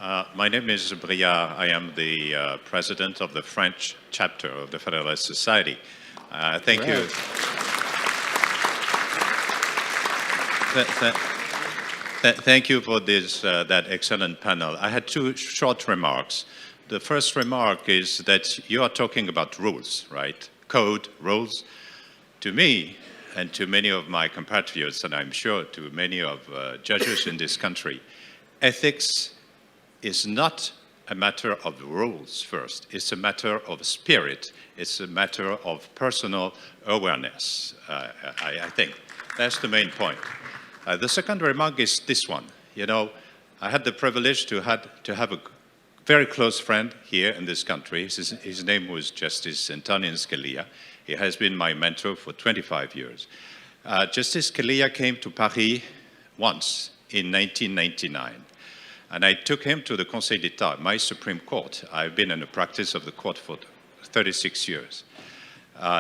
My name is Briard. I am the president of the French chapter of the Federalist Society. Thank you. Thank you for that excellent panel. I had two short remarks. The first remark is that you are talking about rules, right? Code, rules. To me, and to many of my compatriots, and I'm sure to many of judges in this country, ethics is not a matter of rules first. It's a matter of spirit. It's a matter of personal awareness, I think. That's the main point. The second remark is this one. I had the privilege to have a very close friend here in this country. His name was Justice Antonin Scalia. He has been my mentor for 25 years. Justice Scalia came to Paris once in 1999. And I took him to the Conseil d'État, my Supreme Court. I've been in the practice of the court for 36 years.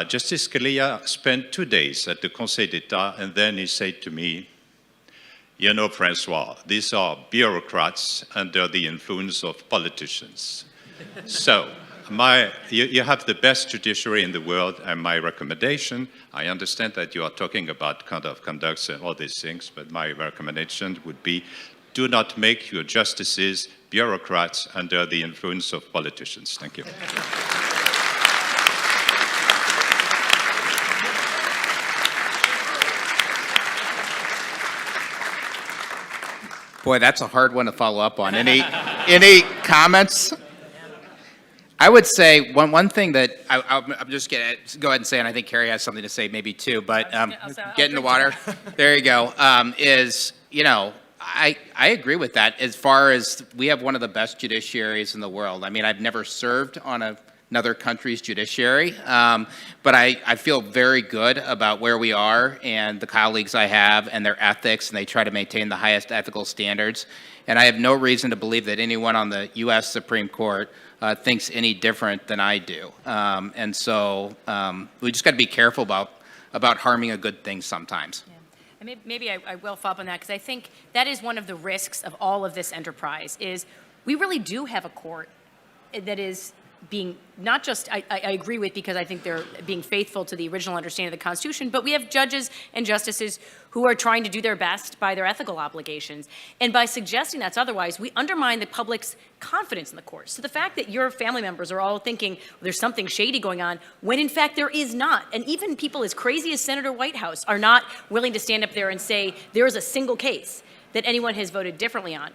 Justice Scalia spent 2 days at the Conseil d'État, and then he said to me, you know, Francois, these are bureaucrats under the influence of politicians. So, you have the best judiciary in the world, and my recommendation, I understand that you are talking about code of conducts and all these things, but my recommendation would be, do not make your justices bureaucrats under the influence of politicians. Thank you. Boy, that's a hard one to follow up on. Any comments? I would say one thing that I'm just going to go ahead and say, and I think Carrie has something to say maybe too, but get in the water. There you go. Is, you know, I agree with that as far as we have one of the best judiciaries in the world. I mean, I've never served on another country's judiciary, but I feel very good about where we are and the colleagues I have and their ethics, and they try to maintain the highest ethical standards. And I have no reason to believe that anyone on the U.S. Supreme Court thinks any different than I do. And so we just got to be careful about harming a good thing sometimes. Yeah. And maybe I will follow up on that, because I think that is one of the risks of all of this enterprise, is we really do have a court that is being not just, I agree with, because I think they're being faithful to the original understanding of the Constitution, but we have judges and justices who are trying to do their best by their ethical obligations. And by suggesting that's otherwise, we undermine the public's confidence in the court. So the fact that your family members are all thinking there's something shady going on, when in fact there is not, and even people as crazy as Senator Whitehouse are not willing to stand up there and say there is a single case that anyone has voted differently on.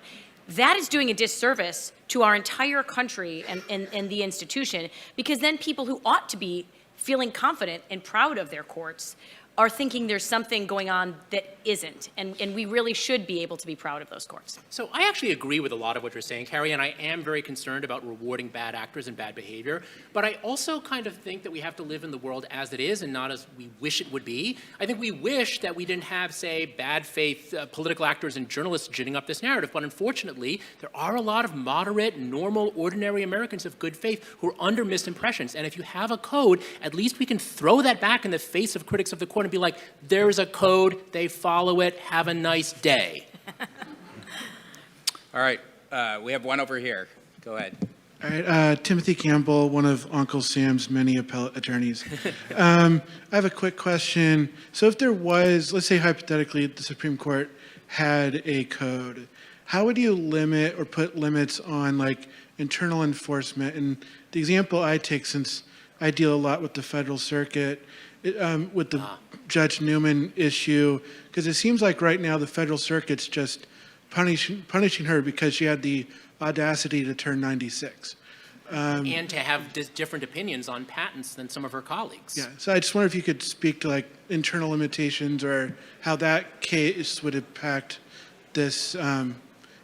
That is doing a disservice to our entire country and the institution, because then people who ought to be feeling confident and proud of their courts are thinking there's something going on that isn't. And we really should be able to be proud of those courts. So I actually agree with a lot of what you're saying, Carrie, and I am very concerned about rewarding bad actors and bad behavior. But I also kind of think that we have to live in the world as it is and not as we wish it would be. I think we wish that we didn't have, say, bad faith political actors and journalists ginning up this narrative. But unfortunately, there are a lot of moderate, normal, ordinary Americans of good faith who are under misimpressions. And if you have a code, at least we can throw that back in the face of critics of the court and be like, there's a code, they follow it, have a nice day. All right, we have one over here. Go ahead. All right, Timothy Campbell, one of Uncle Sam's many appellate attorneys. I have a quick question. So if there was, let's say hypothetically, the Supreme Court had a code, how would you limit or put limits on like internal enforcement? And the example I take, since I deal a lot with the Federal Circuit, with the Judge Newman issue, because it seems like right now the Federal Circuit's just punishing her because she had the audacity to turn 96. And to have different opinions on patents than some of her colleagues. Yeah, so I just wonder if you could speak to like internal limitations or how that case would impact this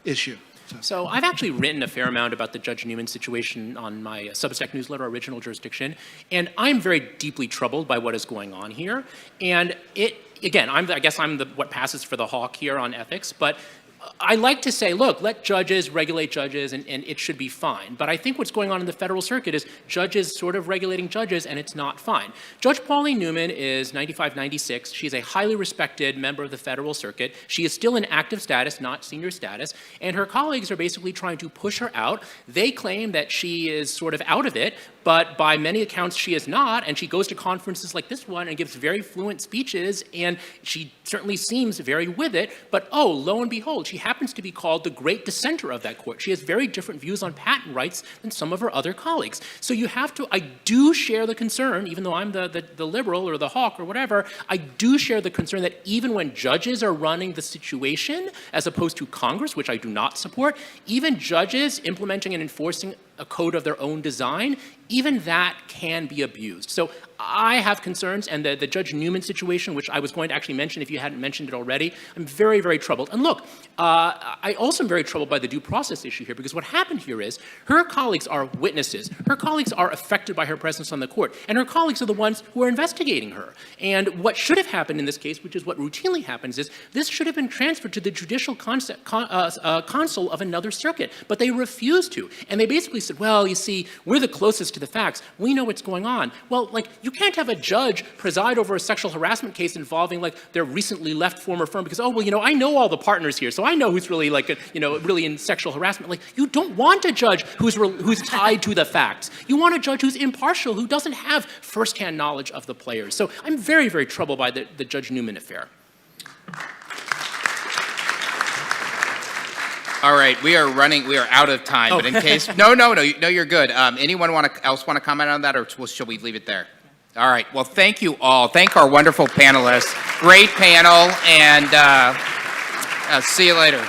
issue. So I've actually written a fair amount about the Judge Newman situation on my Substack newsletter, Original Jurisdiction, and I'm very deeply troubled by what is going on here. And again, I guess I'm what passes for the hawk here on ethics, but I like to say, look, let judges regulate judges, and it should be fine. But I think what's going on in the Federal Circuit is judges sort of regulating judges, and it's not fine. Judge Pauline Newman is 95, 96. She's a highly respected member of the Federal Circuit. She is still in active status, not senior status, and her colleagues are basically trying to push her out. They claim that she is sort of out of it, but by many accounts she is not, and she goes to conferences like this one and gives very fluent speeches, and she certainly seems very with it, but oh, lo and behold, she happens to be called the great dissenter of that court. She has very different views on patent rights than some of her other colleagues. So you have to, I do share the concern, even though I'm the liberal or the hawk or whatever, I do share the concern that even when judges are running the situation, as opposed to Congress, which I do not support, even judges implementing and enforcing a code of their own design, even that can be abused. So I have concerns, and the Judge Newman situation, which I was going to actually mention if you hadn't mentioned it already, I'm very, very troubled. And look, I also am very troubled by the due process issue here, because what happened here is her colleagues are witnesses. Her colleagues are affected by her presence on the court, and her colleagues are the ones who are investigating her. And what should have happened in this case, which is what routinely happens, is this should have been transferred to the judicial console of another circuit, but they refused to. And they basically said, well, you see, we're the closest to the facts. We know what's going on. Well, like, you can't have a judge preside over a sexual harassment case involving, like, their recently left former firm because, oh, well, you know, I know all the partners here, so I know who's really, like, really in sexual harassment. Like, you don't want a judge who's tied to the facts. You want a judge who's impartial, who doesn't have firsthand knowledge of the players. So I'm very, very troubled by the Judge Newman affair. All right, we are out of time, but in case, no, you're good. Anyone else want to comment on that, or shall we leave it there? All right, well, thank you all. Thank our wonderful panelists. Great panel, and see you later.